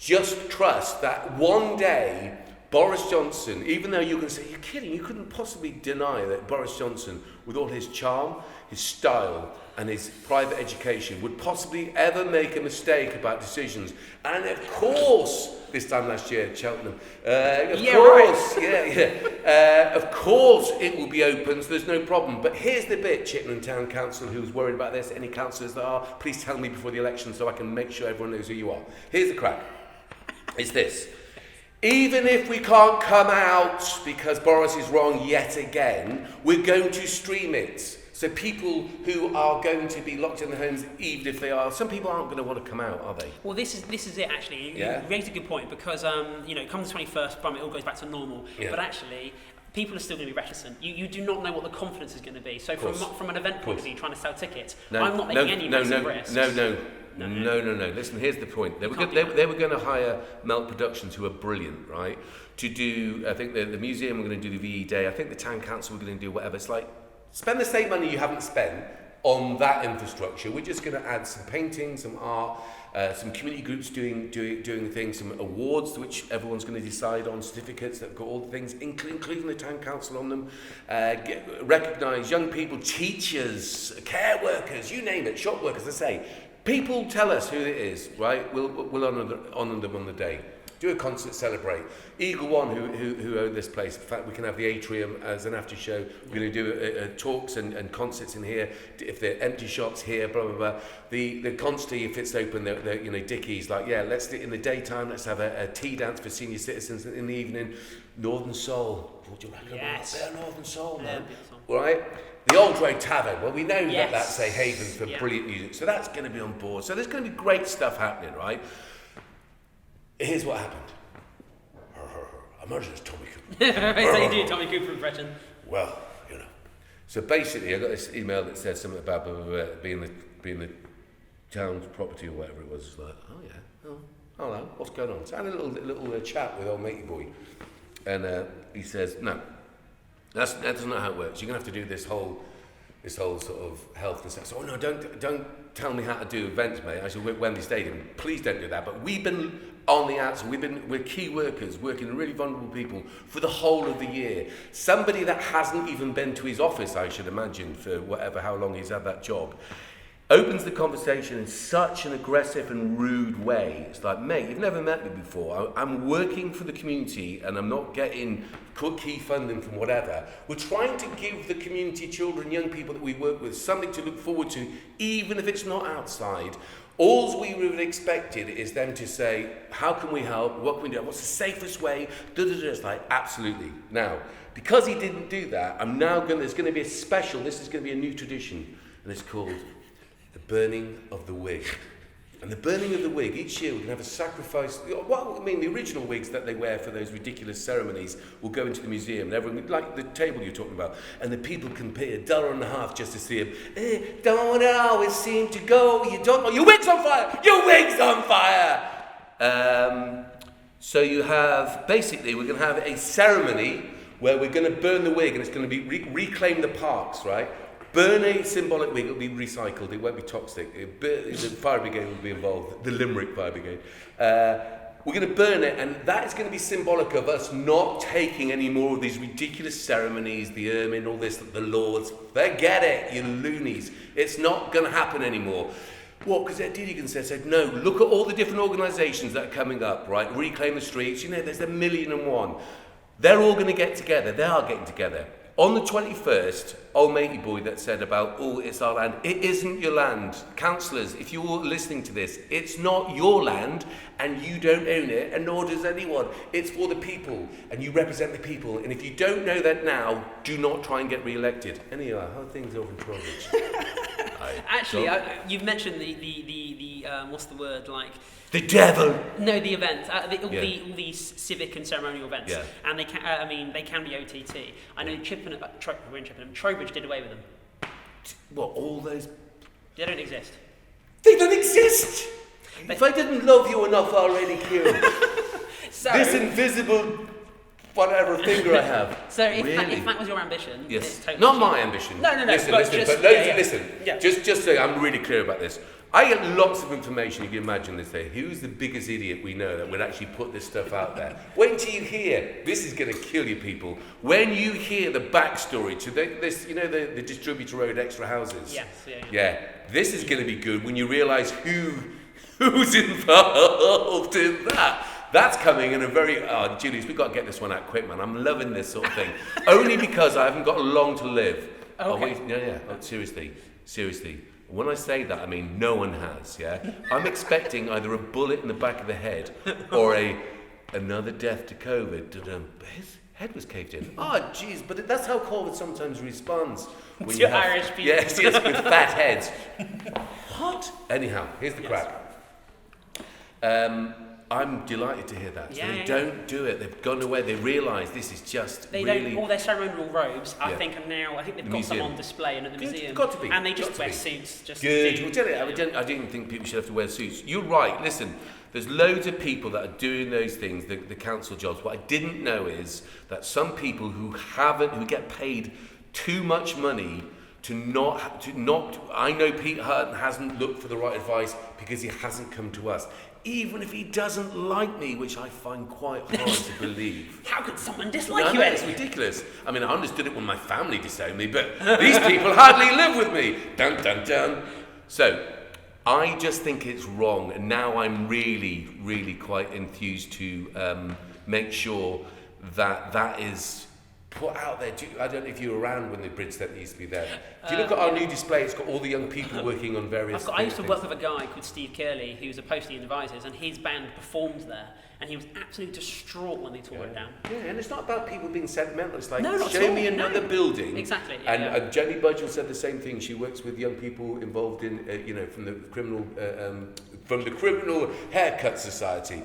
just trust that one day Boris Johnson, even though you can say, you're kidding, you couldn't possibly deny that Boris Johnson, with all his charm, his style and his private education, would possibly ever make a mistake about decisions. And of course, this time last year at Cheltenham, of course it will be open, so there's no problem. But here's the bit, Chippenham Town Council, who's worried about this, any councillors that are, please tell me before the election so I can make sure everyone knows who you are. Here's the crack. It's this. Even if we can't come out because Boris is wrong yet again, we're going to stream it. So people who are going to be locked in their homes, even if they are, some people aren't going to want to come out, are they? Well, this is it actually. You raised a good point, because come the 21st, it all goes back to normal. Yeah. But actually, people are still going to be reticent. You do not know what the confidence is going to be. So from an event point of view, trying to sell tickets, I'm not making any massive risks. No. Listen, here's the point. They were going to hire Melt Productions, who are brilliant, right? To do, I think the museum were going to do the VE Day. I think the town council were going to do whatever. It's like, spend the same money you haven't spent on that infrastructure. We're just going to add some painting, some art, some community groups doing things, some awards which everyone's going to decide on, certificates that have got all the things, including the town council on them. Recognise young people, teachers, care workers, you name it, shop workers. I say, people tell us who it is, right? We'll honour them on the day. do a concert, celebrate. Eagle One, who own this place, in fact, we can have the atrium as an after show. We're going to do talks and concerts in here. If they're empty shops here, blah blah blah. The Consti, if it's open, Dickies, like, yeah, let's do it in the daytime. Let's have a tea dance for senior citizens in the evening. Northern Soul. What do you reckon about that? Northern Soul, man. Right? The Old Road Tavern. Well, we know that's a haven for brilliant music, so that's going to be on board. So there's going to be great stuff happening, right? Here's what happened. Imagine it's Tommy Cooper. So you do Tommy Cooper impression. Well, you know. So basically, I got this email that said something about being the town's property or whatever it was. It's like, oh yeah, oh, hello, what's going on? So I had a little chat with old matey boy, and he says, no, that's not how it works. You're gonna have to do this whole sort of health and stuff. So, oh no, don't tell me how to do events, mate. I said, Wembley Stadium, please don't do that. But we've been on the outside, we're key workers, working with really vulnerable people for the whole of the year. Somebody that hasn't even been to his office, I should imagine, for how long he's had that job, opens the conversation in such an aggressive and rude way. It's like, mate, you've never met me before. I'm working for the community and I'm not getting key funding from whatever. We're trying to give the community, children, young people that we work with, something to look forward to, even if it's not outside. All we would have expected is them to say, how can we help? What can we do? What's the safest way? It's like, absolutely. Now, because he didn't do that, there's going to be a special, this is going to be a new tradition, and it's called the burning of the wig. And the burning of the wig, each year we're going to have a sacrifice. Well, I mean, the original wigs that they wear for those ridiculous ceremonies will go into the museum. And everyone, like the table you're talking about, and the people can pay $1.50 just to see them. Don't always seem to go. You don't know. Your wig's on fire. Your wig's on fire. So you have, basically, we're going to have a ceremony where we're going to burn the wig, and it's going to be reclaim the parks, right? Burn a symbolic wig, it'll be recycled, it won't be toxic. The fire brigade will be involved, the Limerick fire brigade. We're going to burn it, and that is going to be symbolic of us not taking any more of these ridiculous ceremonies, the ermine, all this, the lords. Forget it, you loonies. It's not going to happen anymore. What? Because Ed Deegan said, no, look at all the different organisations that are coming up, right? Reclaim the Streets, there's 1,000,001. They're all going to get together, they are getting together. On the 21st, old matey boy that said about, oh, it's our land. It isn't your land. Councillors, if you're listening to this, it's not your land and you don't own it, and nor does anyone. It's for the people and you represent the people. And if you don't know that now, do not try and get re-elected. Anyhow, how are things over in Trowbridge? Actually, you've mentioned the what's the word, like... The devil. No, the events, all these civic and ceremonial events, and they can, they can be OTT. I know Trowbridge did away with them. What, all those? They don't exist. They don't exist. If I didn't love you enough already, Kieran, this invisible whatever finger I have. So if that was your ambition, yes, totally not my ambition. No. Listen. Just so I'm really clear about this. I get lots of information, you can imagine this day. Who's the biggest idiot we know that would actually put this stuff out there? Wait until you hear, this is going to kill you people, when you hear the backstory to this, the Distributor Road extra houses. Yes, yeah. This is going to be good when you realise who's involved in that. That's coming in a very, Julius, we've got to get this one out quick, man. I'm loving this sort of thing. Only because I haven't got long to live. Okay. Seriously. When I say that, I mean no one has, yeah? I'm expecting either a bullet in the back of the head or another death to COVID. His head was caved in. Oh, jeez, but that's how COVID sometimes responds. When you have, Irish people. Yes, with fat heads. What? Anyhow, here's the crack. I'm delighted to hear that. So they don't do it. They've gone away. They realise this is just really... All their ceremonial robes, I think they've got some on display and at the museum. Got to be. And they just wear suits. Good. I didn't think people should have to wear suits. You're right. Listen, there's loads of people that are doing those things, the council jobs. What I didn't know is that some people who get paid too much money to not. I know Pete Hutton hasn't looked for the right advice because he hasn't come to us. Even if he doesn't like me, which I find quite hard to believe. How could someone dislike you, Ed? It's ridiculous. I mean, I understood it when my family disowned me, but these people hardly live with me. Dun, dun, dun. So, I just think it's wrong, and now I'm really, really quite enthused to make sure that is put out there. I don't know if you were around when the Bridge Centre used to be there. If you look at our new display, it's got all the young people working on various I used to work with a guy called Steve Curley, who was a postie in Advisors, and his band performed there, and he was absolutely distraught when they tore it down. Yeah, and it's not about people being sentimental. It's like, no, show me another building. Exactly. And Jenny Budgell said the same thing. She works with young people involved in, from the criminal haircut society,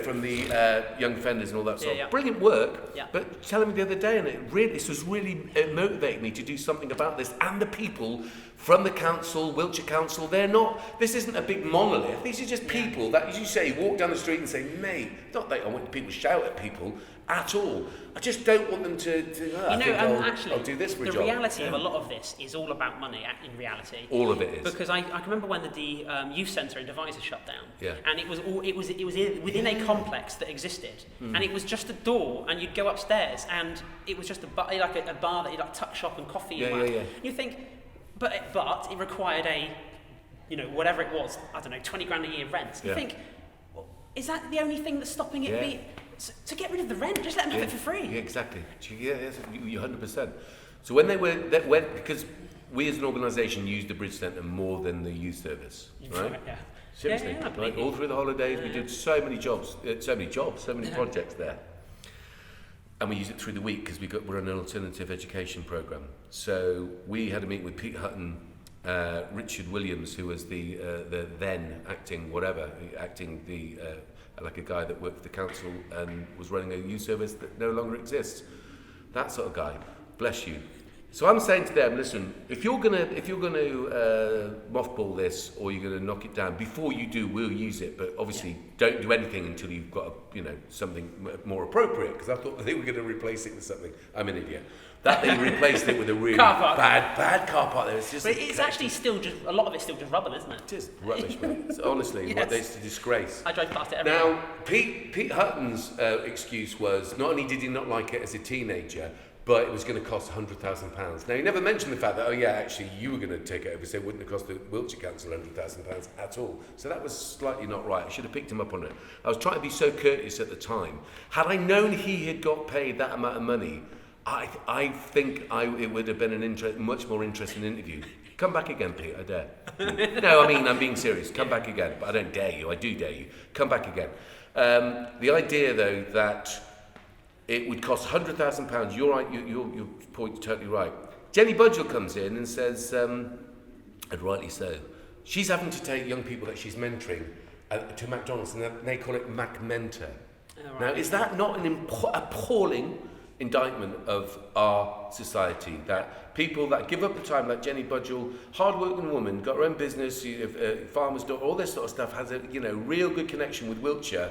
from the young offenders and all that sort of brilliant work. Yeah. But telling me the other day, and this was really motivating me to do something about this. And the people from the council, Wiltshire Council, this isn't a big monolith. These are just people that, as you say, walk down the street and say, mate, not that I want people to shout at people at all. I just don't want them to I'll do this for a job. The reality of a lot of this is all about money, in reality. All of it is. Because I can remember when the youth centre in Devizes shut down. Yeah. And it was within a complex that existed. And it was just a door, and you'd go upstairs, and it was just a bar that you tuck shop and coffee and yeah. You think, but it required whatever it was, I don't know, 20 grand a year rent. You think, well, is that the only thing that's stopping it being? To get rid of the rent, just let them have it for free. Yeah, exactly. Yeah, you 100%. So when because we as an organisation use the Bridge Centre more than the youth service, right? Yeah. Seriously, right? All through the holidays, we did so many projects there. And we use it through the week because we're an alternative education programme. So we had a meeting with Pete Hutton, Richard Williams, who was the then acting like a guy that worked for the council and was running a youth service that no longer exists. That sort of guy. Bless you. So I'm saying to them, listen, if you're gonna mothball this or you're gonna knock it down, before you do, we'll use it. But obviously, don't do anything until you've got something more appropriate. Because I thought they were going to replace it with something. I'm an idiot. That they replaced it with a really bad car park there. It's actually still just a lot of it's still just rubble, isn't it? Just rubbish, mate. It's honestly, it's a disgrace. I drive past it every day. Now, Pete Hutton's excuse was not only did he not like it as a teenager, but it was going to cost £100,000. Now, he never mentioned the fact that, actually, you were going to take it over, so it wouldn't have cost the Wiltshire Council £100,000 at all. So that was slightly not right. I should have picked him up on it. I was trying to be so courteous at the time. Had I known he had got paid that amount of money, I think it would have been much more interesting interview. Come back again, Pete, I dare. No, I mean, I'm being serious. Come back again. But I don't dare you. I do dare you. Come back again. The idea, though, that it would cost £100,000. You're right. Your point's totally right. Jenny Budgell comes in and says, and rightly so, she's having to take young people that she's mentoring to McDonald's, and they call it McMentor. Right. Now, is that not an appalling indictment of our society, that people that give up the time, like Jenny Budgell, hard-working woman, got her own business, farmer's daughter, all this sort of stuff, has a real good connection with Wiltshire.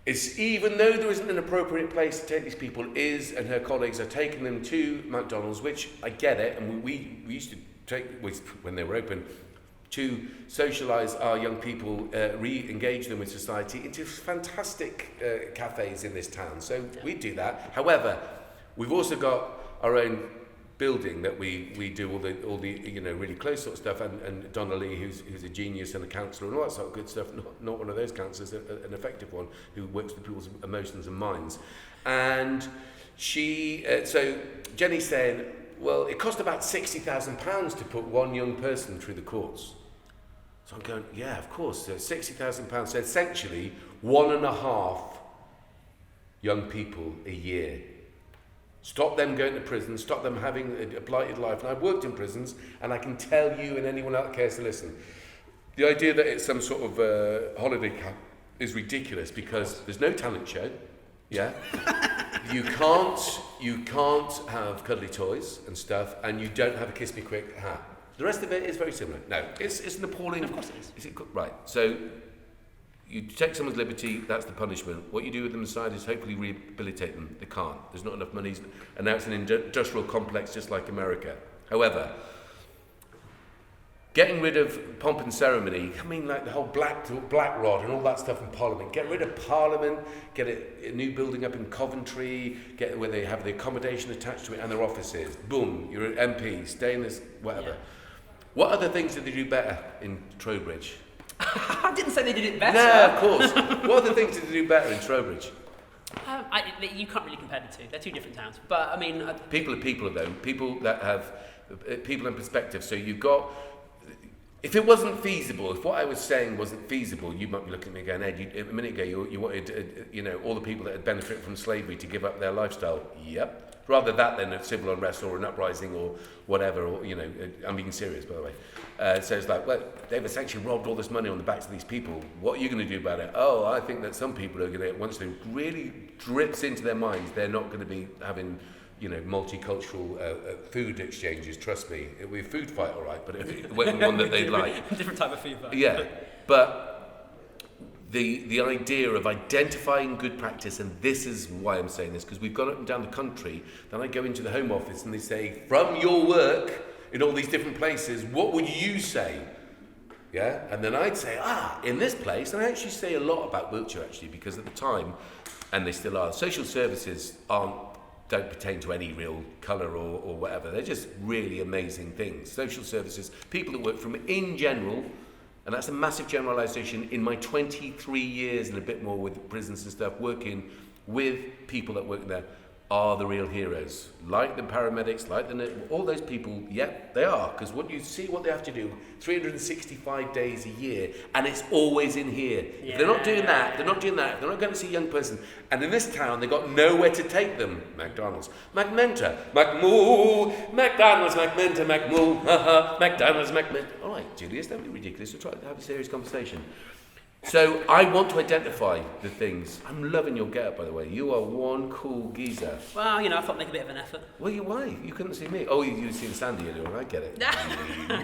It's even though there isn't an appropriate place to take these people, and her colleagues are taking them to McDonald's, which I get it, and we used to take, when they were open, to socialise our young people, re-engage them with society into fantastic cafes in this town. So we do that. However, we've also got our own building that we do all the really close sort of stuff, and Donna Lee, who's a genius and a counsellor and all that sort of good stuff, not one of those counsellors, an effective one who works with people's emotions and minds. And she, so Jenny's saying, well, it cost about £60,000 to put one young person through the courts. So I'm going, yeah, of course, so £60,000. So essentially, 1.5 young people a year. Stop them going to prison, stop them having a blighted life. And I've worked in prisons, and I can tell you and anyone out there cares to listen, the idea that it's some sort of holiday camp is ridiculous, because there's no talent show, yeah? You can't have cuddly toys and stuff, and you don't have a kiss me quick hat. The rest of it is very similar. No, it's an appalling... Of course it is. Right, so you take someone's liberty, that's the punishment. What you do with them aside is hopefully rehabilitate them. They can't. There's not enough money. And now it's an industrial complex just like America. However, getting rid of pomp and ceremony, I mean, like the whole black rod and all that stuff in Parliament. Get rid of Parliament, get a new building up in Coventry, get where they have the accommodation attached to it and their offices. Boom, you're an MP, stay in this, whatever. Yeah. What other things did they do better in Trowbridge? I didn't say they did it better. No, of course. What other things did they do better in Trowbridge? You can't really compare the two. They're two different towns. But I mean, people are people though. People that have people in perspective. So you've got. If it wasn't feasible, if what I was saying wasn't feasible, you might be looking at me going, Ed, a minute ago you wanted, all the people that had benefited from slavery to give up their lifestyle. Yep. Rather that than a civil unrest or an uprising or whatever, or, I'm being serious, by the way. So it's like, well, they've essentially robbed all this money on the backs of these people. What are you going to do about it? Oh, I think that some people are going to, once it really drips into their minds, they're not going to be having, multicultural food exchanges. Trust me, it'll be a food fight, all right, but it wasn't one that they'd like. Different type of food fight. Yeah, but the idea of identifying good practice, and this is why I'm saying this, because we've gone up and down the country, then I go into the Home Office and they say, from your work in all these different places, what would you say? Yeah, and then I'd say, in this place, and I actually say a lot about Wiltshire actually, because at the time, and they still are, social services don't pertain to any real colour or whatever. They're just really amazing things. Social services, people that work from in general, and that's a massive generalisation in my 23 years and a bit more with prisons and stuff, working with people that work there, are the real heroes. Like the paramedics, like all those people, they are. Because what you see what they have to do, 365 days a year, and it's always in here. Yeah. If they're not doing that, they're not going to see a young person. And in this town, they've got nowhere to take them. McDonald's, McMenta, McMoo, McDonald's, McMenta, McMoo, McDonald's, McMenta. All right, Julius, don't be ridiculous. We're trying to have a serious conversation. So I want to identify the things. I'm loving your get-up, by the way. You are one cool geezer. Well, I thought I'd make a bit of an effort. Well, why? You couldn't see me. Oh, you've seen Sandy earlier. I get it.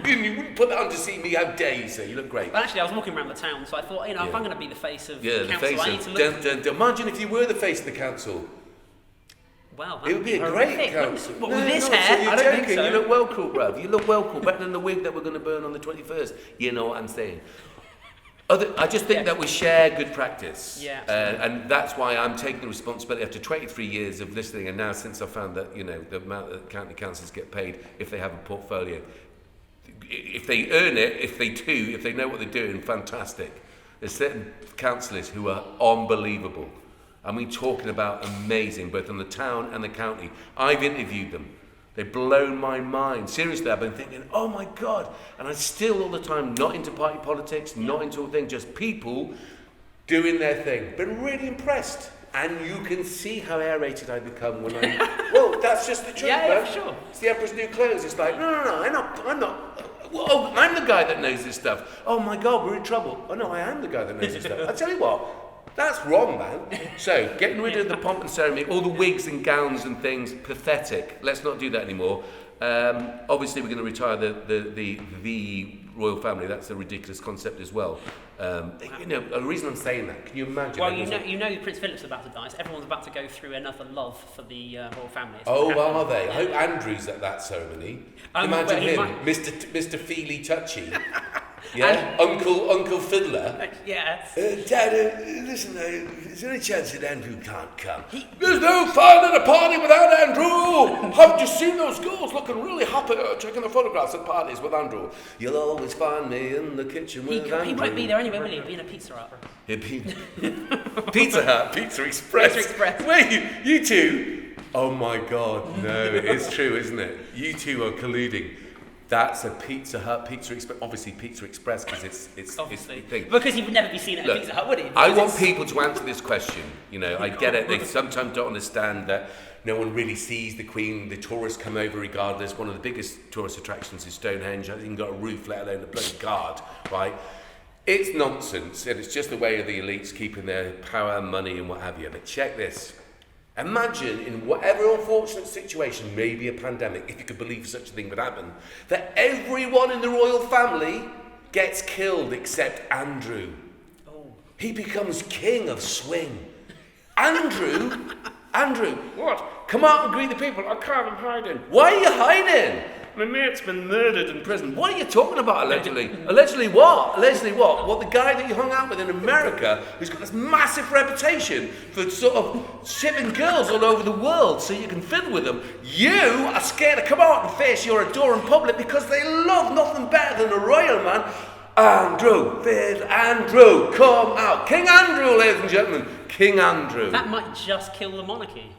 You wouldn't put that on to see me. How dare you, sir? You look great. Well, actually, I was walking around the town, so I thought, if I'm going to be the face of the council, face I need to look... Imagine if you were the face of the council. Wow, it would be a great council. What, with this hair? I don't think so. You look well cool, bruv. You look well cool. Better than the wig that we're going to burn on the 21st. You know what I'm saying. I just think that we share good practice. Yeah, and that's why I'm taking the responsibility after 23 years of listening, and now since I found that, the amount that county councils get paid if they have a portfolio. If they earn it, if they know what they're doing, fantastic. There's certain councillors who are unbelievable. I mean, talking about amazing, both in the town and the county. I've interviewed them. They've blown my mind. Seriously, I've been thinking, oh my God. And I'm still all the time not into party politics, not into a thing, just people doing their thing. Been really impressed. And you can see how aerated I become when well, that's just the truth, man. For sure. It's the Emperor's New Clothes. It's like, no, I'm not. Oh, I'm the guy that knows this stuff. Oh my God, we're in trouble. Oh no, I am the guy that knows this stuff. I tell you what. That's wrong, man. So, getting rid of the pomp and ceremony, all the wigs and gowns and things, pathetic. Let's not do that anymore. Obviously, we're going to retire the royal family. That's a ridiculous concept as well. The reason I'm saying that, can you imagine? Well, you know Prince Philip's about to die, so everyone's about to go through another love for the royal family. Oh, are they? I hope Andrew's at that ceremony. Imagine him, Mr. Feely Touchy. Yeah, Uncle Fiddler. Yes. Dad, listen, is there any chance that Andrew can't come? There's no fun at a party without Andrew! Haven't you seen those girls looking really happy taking the photographs at parties with Andrew? You'll always find me in the kitchen with Andrew. He won't be there anyway, will he? He'll be in a Pizza Hut. Pizza Hut, Pizza Express. Pizza Express. Wait, you two? Oh my God, no, it's true, isn't it? You two are colluding. That's a Pizza Hut, Pizza Express. Obviously, Pizza Express because it's the thing. Because he would never be seen at a Pizza Hut, would he? I want people to answer this question. I get it. They sometimes don't understand that no one really sees the Queen. The tourists come over regardless. One of the biggest tourist attractions is Stonehenge. It hasn't even got a roof, let alone a bloody guard, right? It's nonsense, and it's just the way of the elites keeping their power, money, and what have you. But check this. Imagine in whatever unfortunate situation, maybe a pandemic, if you could believe such a thing would happen, that everyone in the royal family gets killed except Andrew. Oh. He becomes king of swing. Andrew, what? Come out and greet the people. I can't, I'm hiding. Why are you hiding? my mate's been murdered in prison. What are you talking about, allegedly? Allegedly what? Allegedly what? What, the guy that you hung out with in America, who's got this massive reputation for sort of shipping girls all over the world so you can fiddle with them. You are scared to come out and face your adoring public because they love nothing better than a royal man. Andrew, come out. King Andrew, ladies and gentlemen. King Andrew. That might just kill the monarchy.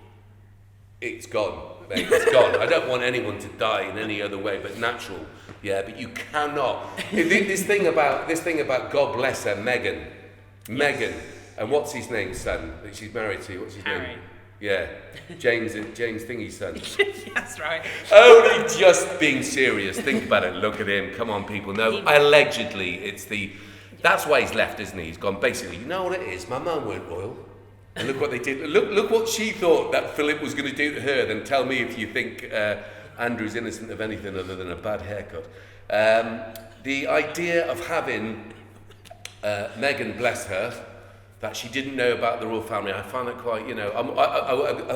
It's gone, mate. It's gone. I don't want anyone to die in any other way but natural. Yeah, but you cannot. This thing about God bless her, Meghan. Yes. Meghan. And what's his name, son, that she's married to? What's his Harry. name? Yeah, James Thingy's son. That's right. Only just being serious. Think about it. Look at him. Come on, people. No, allegedly, that's why he's left, isn't he? He's gone, basically, you know what it is? My mum weren't royal. And look what they did. Look what she thought that Philip was going to do to her. Then tell me if you think Andrew's innocent of anything other than a bad haircut. The idea of having Meghan, bless her, that she didn't know about the royal family, I find that quite, I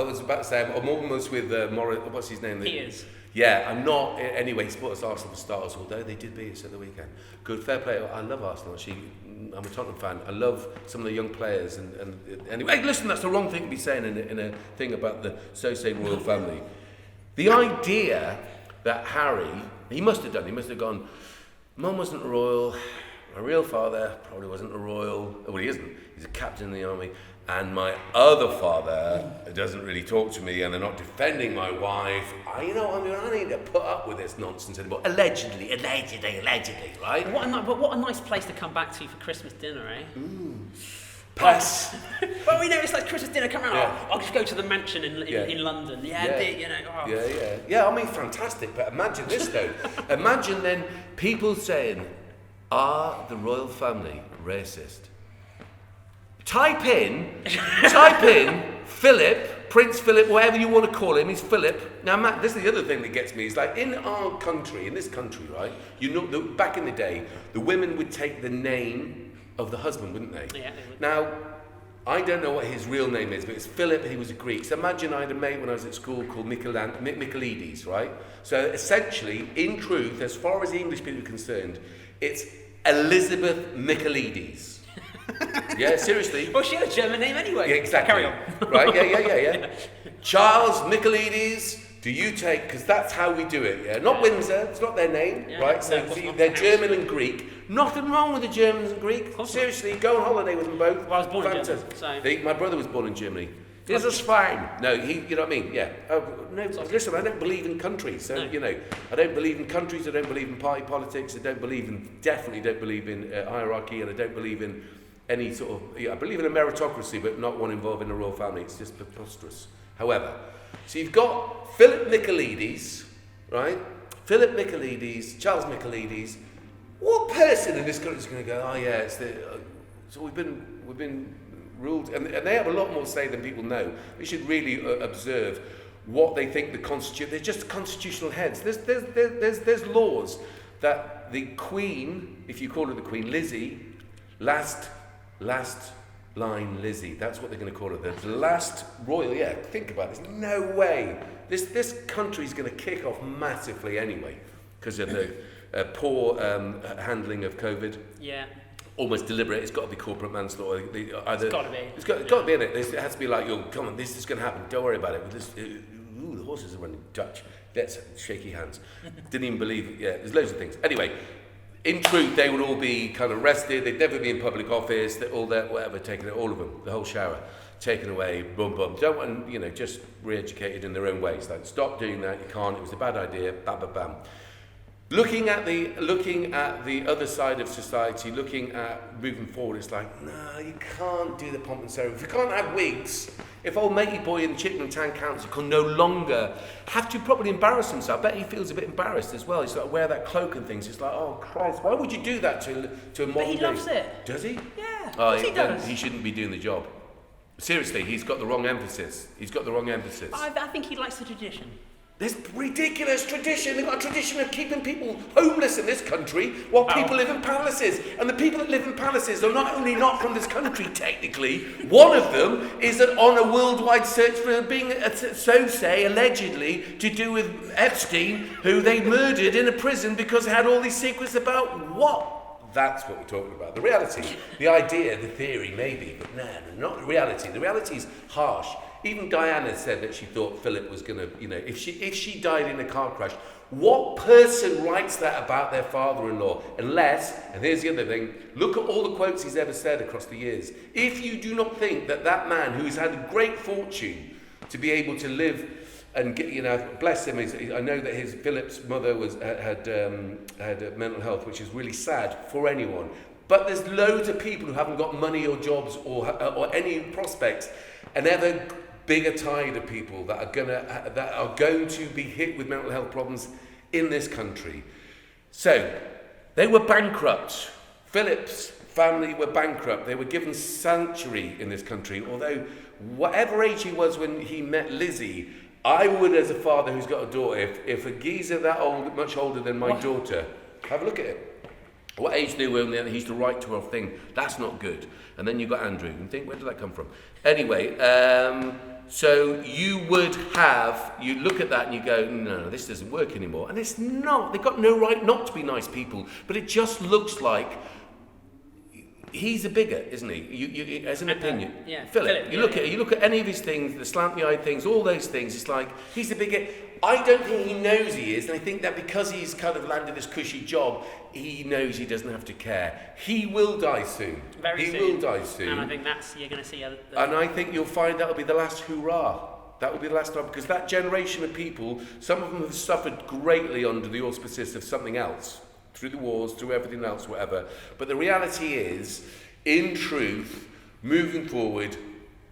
was about to say, I'm almost with Morris, what's his name? Piers. Yeah, I'm not, anyway, he supports Arsenal for starters, although they did beat us at the weekend. Good, fair play, I love Arsenal, actually, I'm a Tottenham fan, I love some of the young players, and anyway, hey, listen, that's the wrong thing to be saying in a thing about the so-saying royal family. The idea that Harry, he must have gone, Mum wasn't royal, my real father probably wasn't a royal, well he isn't, he's a captain in the army, and my other father doesn't really talk to me and they're not defending my wife. I need to put up with this nonsense anymore. Allegedly, right? What a nice place to come back to for Christmas dinner, eh? Pass. Well, it's like Christmas dinner, come around, Yeah. I'll just go to the mansion in London. Yeah, I mean, fantastic, but imagine this though. Imagine then people saying, are the royal family racist? Type in Philip, Prince Philip, whatever you want to call him, he's Philip. Now, Matt, this is the other thing that gets me, is like in this country, right, back in the day, the women would take the name of the husband, wouldn't they? Yeah, they would. Now, I don't know what his real name is, but it's Philip, he was a Greek. So imagine I had a mate when I was at school called Michaelides, right? So essentially, in truth, as far as the English people are concerned, it's Elizabeth Michaelides. Yeah, seriously. Well, she had a German name anyway. Yeah, exactly. Carry on. Right, yeah. Charles Michaelides, do you take, because that's how we do it, yeah? Not Windsor, it's not their name, right? So they're German and Greek. Nothing wrong with the Germans and Greek. Seriously, go on holiday with them both. Well, I was born in Germany, so... My brother was born in Germany. This is fine. No, you know what I mean? Yeah. Listen, I don't believe in countries. So, I don't believe in countries. I don't believe in party politics. I definitely don't believe in hierarchy, and I don't believe in any sort of, I believe in a meritocracy, but not one involving a royal family. It's just preposterous. However, so you've got Philip Michaelides, right? Philip Michaelides, Charles Michaelides. What person in this country is going to go, it's the, so we've been ruled, and they have a lot more say than people know. They should really observe what they think the constitution. They're just constitutional heads. There's laws that the Queen, if you call her the Queen, Lizzie, last line Lizzie. That's what they're going to call her. The last royal. Yeah, think about this. No way. This country's going to kick off massively anyway because of the poor handling of COVID. Yeah. Almost deliberate. It's got to be corporate manslaughter. It's got to be. It's got to be in it. It has to be like, come on, this is going to happen. Don't worry about it. The horses are running Dutch. Let's shaky hands. Didn't even believe it. Yeah, there's loads of things. Anyway, in truth, they would all be kind of arrested. They'd never be in public office. All that, whatever, taken, all of them, the whole shower, taken away. Boom, boom. Don't want, just re-educated in their own ways. Like, stop doing that. You can't. It was a bad idea. Bam, bam, bam. Looking at the other side of society, looking at moving forward, it's like, no, you can't do the pomp and ceremony. If you can't have wigs, if old matey boy in Chippenham Town Council can no longer have to probably embarrass himself, I bet he feels a bit embarrassed as well. He's like, wear that cloak and things. It's like, oh Christ, why would you do that to a modern But he day? loves it. Does he? Yeah, Oh, he does. He shouldn't be doing the job. Seriously, he's got the wrong emphasis. I think he likes the tradition. This ridiculous tradition. They've got a tradition of keeping people homeless in this country while people live in palaces. And the people that live in palaces are not only not from this country, technically, one of them is on a worldwide search for being, so say, allegedly, to do with Epstein, who they murdered in a prison because they had all these secrets about what? That's what we're talking about. The reality, the idea, the theory, maybe, but no, not the reality. The reality is harsh. Even Diana said that she thought Philip was going to, if she died in a car crash, what person writes that about their father-in-law? Unless, and here's the other thing, look at all the quotes he's ever said across the years. If you do not think that that man who has had a great fortune to be able to live and get, bless him, I know that Philip's mother had mental health, which is really sad for anyone. But there's loads of people who haven't got money or jobs or any prospects, and ever bigger tide of people that are going to be hit with mental health problems in this country. So they were bankrupt. Philip's family were bankrupt. They were given sanctuary in this country. Although whatever age he was when he met Lizzie, I would, as a father who's got a daughter, if a geezer that old, much older than my daughter, have a look at it. What age they were when he used to write to her thing, that's not good. And then you've got Andrew, and think, where did that come from? Anyway, so you look at that and you go, no, this doesn't work anymore. And it's not, they've got no right not to be nice people, but it just looks like he's a bigot, isn't he? You as an opinion. Yeah. Philip, you look at any of his things, the slanty-eyed things, all those things, it's like, he's a bigot. I don't think he knows he is, and I think that because he's kind of landed this cushy job, he knows he doesn't have to care. He will die soon. He will die soon. And I think you're going to see... And I think you'll find that'll be the last hurrah. That will be the last time, because that generation of people, some of them have suffered greatly under the auspices of something else, through the wars, through everything else, whatever. But the reality is, in truth, moving forward,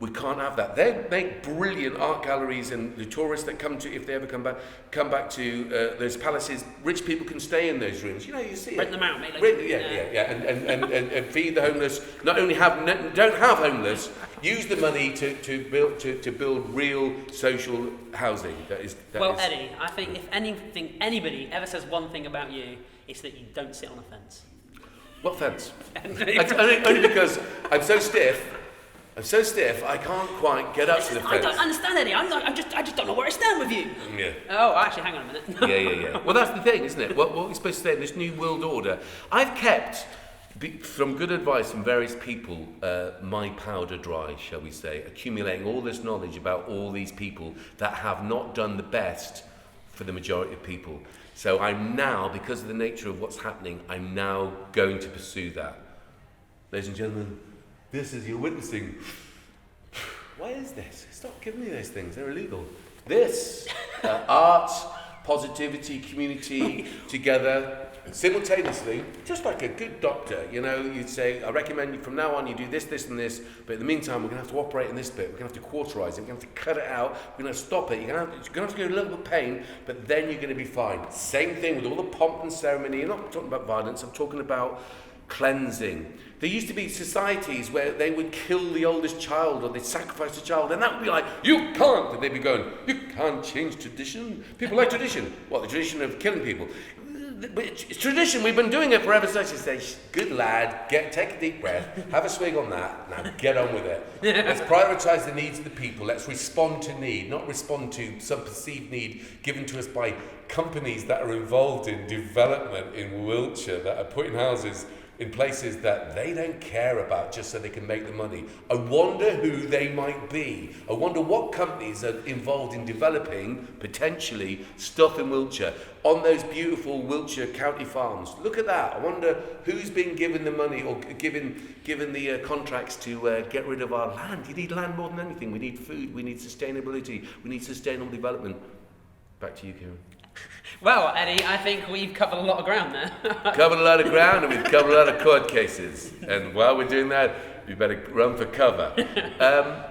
we can't have that. They make brilliant art galleries, and the tourists that come to, if they ever come back to those palaces, rich people can stay in those rooms. You see rent them out, mate. And feed the homeless. Not only don't have homeless, use the money to build real social housing. Eddie, I think if anybody ever says one thing about you, it's that you don't sit on a fence. What fence? only because I'm so stiff, I can't quite get up to the fence. I don't understand, Eddie. I just don't know where I stand with you. Yeah. Oh, actually, hang on a minute. Yeah. Well, that's the thing, isn't it? What we're supposed to say in this new world order, I've kept, from good advice from various people, my powder dry, shall we say, accumulating all this knowledge about all these people that have not done the best for the majority of people. So I'm now, because of the nature of what's happening, I'm now going to pursue that. Ladies and gentlemen, this is your witnessing. What is this? Stop giving me those things. They're illegal. This, art, positivity, community, together, simultaneously, just like a good doctor. You'd say, I recommend you from now on you do this, this, and this, but in the meantime, we're going to have to operate in this bit. We're going to have to cauterize it. We're going to have to cut it out. We're going to stop it. You're going to have to go a little bit of pain, but then you're going to be fine. Same thing with all the pomp and ceremony. You're not talking about violence. I'm talking about cleansing. There used to be societies where they would kill the oldest child, or they'd sacrifice a child, and that would be like, you can't, and they'd be going, you can't change tradition. People like tradition. What, the tradition of killing people? It's tradition, we've been doing it forever. So she says, good lad, take a deep breath, have a swig on that, now get on with it. Let's prioritise the needs of the people. Let's respond to need, not respond to some perceived need given to us by companies that are involved in development in Wiltshire, that are putting houses in places that they don't care about just so they can make the money. I wonder who they might be. I wonder what companies are involved in developing, potentially, stuff in Wiltshire, on those beautiful Wiltshire county farms. Look at that. I wonder who's been given the money or given the contracts to get rid of our land. You need land more than anything. We need food, we need sustainability, we need sustainable development. Back to you, Kieran. Well, Eddie, I think we've covered a lot of ground there. Covered a lot of ground, and we've covered a lot of court cases. And while we're doing that, you better run for cover.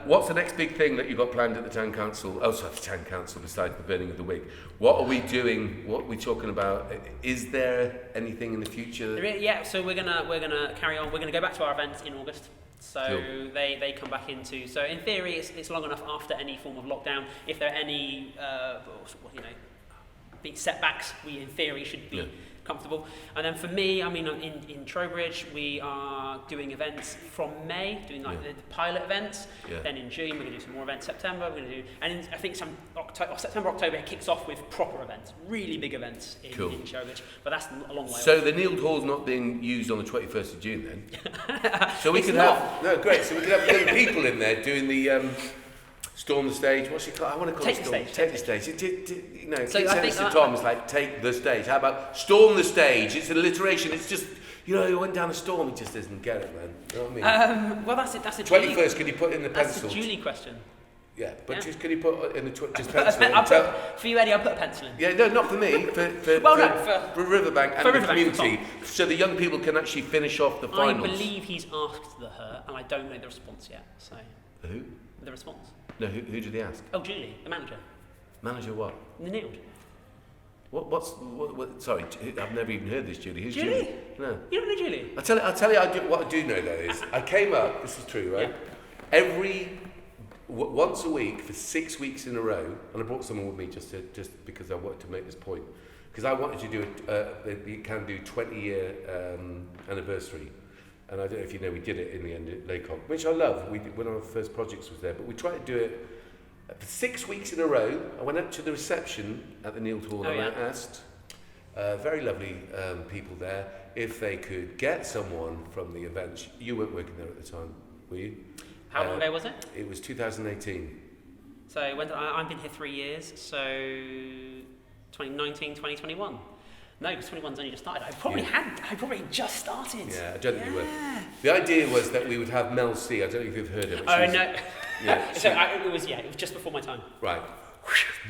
What's the next big thing that you've got planned at the town council? Oh, sorry, the town council, besides the burning of the wig. What are we doing? What are we talking about? Is there anything in the future? Yeah, so we're gonna carry on. We're gonna go back to our event in August. So Cool. they come back into. So in theory, it's long enough after any form of lockdown. If there are any big setbacks, we in theory should be comfortable. And then for me, I mean, in Trowbridge, we are doing events from May, doing like the pilot events. Yeah. Then in June, we're going to do some more events. September, we're going to do, and I think September, October, it kicks off with proper events, really big events in Trowbridge. But that's a long way off. So the Neild Hall's not being used on the 21st of June then? So we could have... No, great. So we could have young people in there doing the... Storm the stage. What's it called? I want to call it storm. Take the stage. So I think Mr. Tom is like take the stage. How about storm the stage? It's an alliteration. It's just he went down a storm. He just doesn't get it, man. You know what I mean? Well, that's it. That's a 21st. Can you put in the pencil? That's a Julie question. Yeah, but just can you put in the just pencil? For you, Eddie, I'll put a pencil in. Yeah, no, not for me. For Riverbank and the community, so the young people can actually finish off the finals. I believe he's asked her, and I don't know the response yet. So who? The response. No, who did he ask? Oh, Julie, the manager. Manager what? The Neild. What? Sorry, I've never even heard this, Julie. Who's Julie? No. You don't know Julie? I'll tell you what I do know though is, I came up, this is true, right? Yeah. Once a week for 6 weeks in a row, and I brought someone with me just because I wanted to make this point. Because I wanted to do you can do 20-year anniversary. And I don't know if you know, we did it in the end at Laycock, which I love. We did, one of our first projects was there, but we tried to do it for 6 weeks in a row. I went up to the reception at the Neild Hall and I asked very lovely people there if they could get someone from the event. You weren't working there at the time, were you? How long ago was it? It was 2018. So I've been here 3 years, so 2019, 2021. No, because 21's only just started. I probably just started. Yeah, I don't think you were. The idea was that we would have Mel C. I don't know if you've heard of it. Oh, no. Yeah. It was just before my time. Right.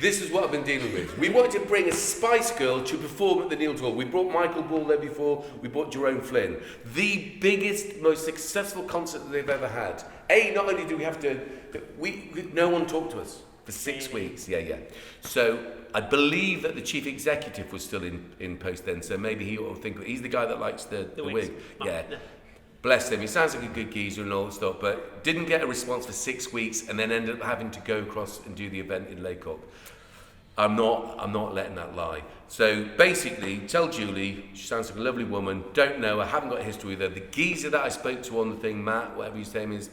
This is what I've been dealing with. We wanted to bring a Spice Girl to perform at the Neild Hall. We brought Michael Ball there before. We brought Jerome Flynn. The biggest, most successful concert that they've ever had. Not only do we have to... no one talked to us for 6 weeks. Yeah. So... I believe that the chief executive was still in post then, so maybe he ought to think... He's the guy that likes the wig. Yeah. Bless him. He sounds like a good geezer and all that stuff, but didn't get a response for 6 weeks and then ended up having to go across and do the event in Laycock. I'm not letting that lie. So basically, tell Julie, she sounds like a lovely woman, don't know, I haven't got a history with her. The geezer that I spoke to on the thing, Matt, whatever his name is,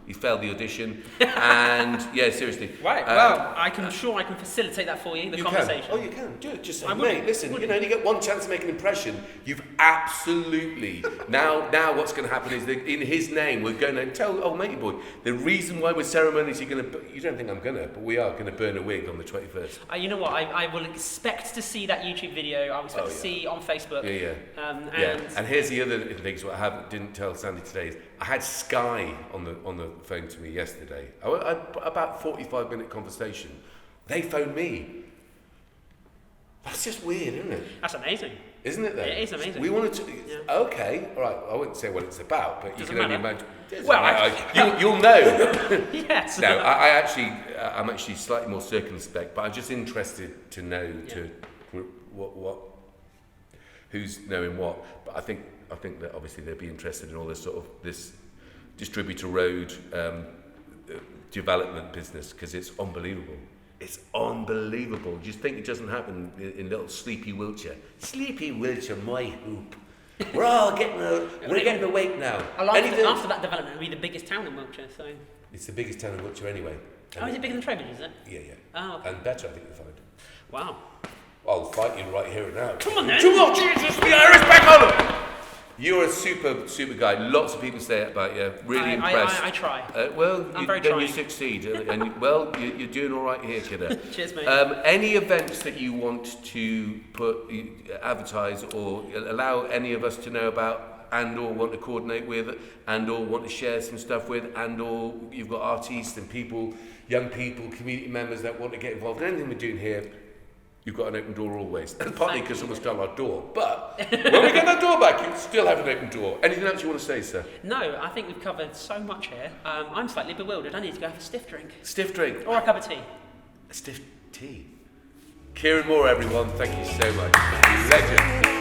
he failed the audition, and yeah, seriously. Right. Well, I can facilitate that for you. The conversation. Oh, you can do it. Just say, mate, listen. You only get one chance to make an impression. You've absolutely now. What's going to happen is that in his name, we're going to tell old matey boy the reason why we're ceremoniously going to. You don't think I'm gonna, but we are going to burn a wig on the 21st. You know what? I will expect to see that YouTube video. I will expect to see on Facebook. And here's the other things. What I didn't tell Sandy today is I had Sky on the phone to me yesterday. About 45-minute conversation. They phoned me. That's just weird, isn't it? That's amazing. Isn't it though? It is amazing. We wanted to... Yeah. Okay, all right. I wouldn't say what it's about, but you can only imagine... Well, you'll know. Yes. No, I'm actually slightly more circumspect, but I'm just interested to know what who's knowing what. But I think that obviously they'd be interested in all this sort of this distributor road development business, because it's unbelievable. It's unbelievable. Just think it doesn't happen in little sleepy Wiltshire. Sleepy Wiltshire, my hoop. We're all getting awake now. After that development, it'll be the biggest town in Wiltshire. So it's the biggest town in Wiltshire anyway. Oh, is it bigger than Trowbridge? Is it? Yeah. Oh, okay. And better, I think you'll find. Wow. I'll fight you right here and now. Come on then. Come on, Jesus, the Irish back on. You're a super guy. Lots of people say it about you. Really impressed. I try. I'm very trying. You succeed. You're doing all right here, kiddo. Cheers, mate. Any events that you want to advertise or allow any of us to know about, and or want to coordinate with, and or want to share some stuff with, and or you've got artists and people, young people, community members that want to get involved in anything we're doing here, you've got an open door always. And partly because someone stole our door. But when we get that door back, you still have an open door. Anything else you want to say, sir? No, I think we've covered so much here. I'm slightly bewildered. I need to go have a stiff drink. Stiff drink? Or a cup of tea. A stiff tea. Kieran Moore, everyone. Thank you so much. Legend.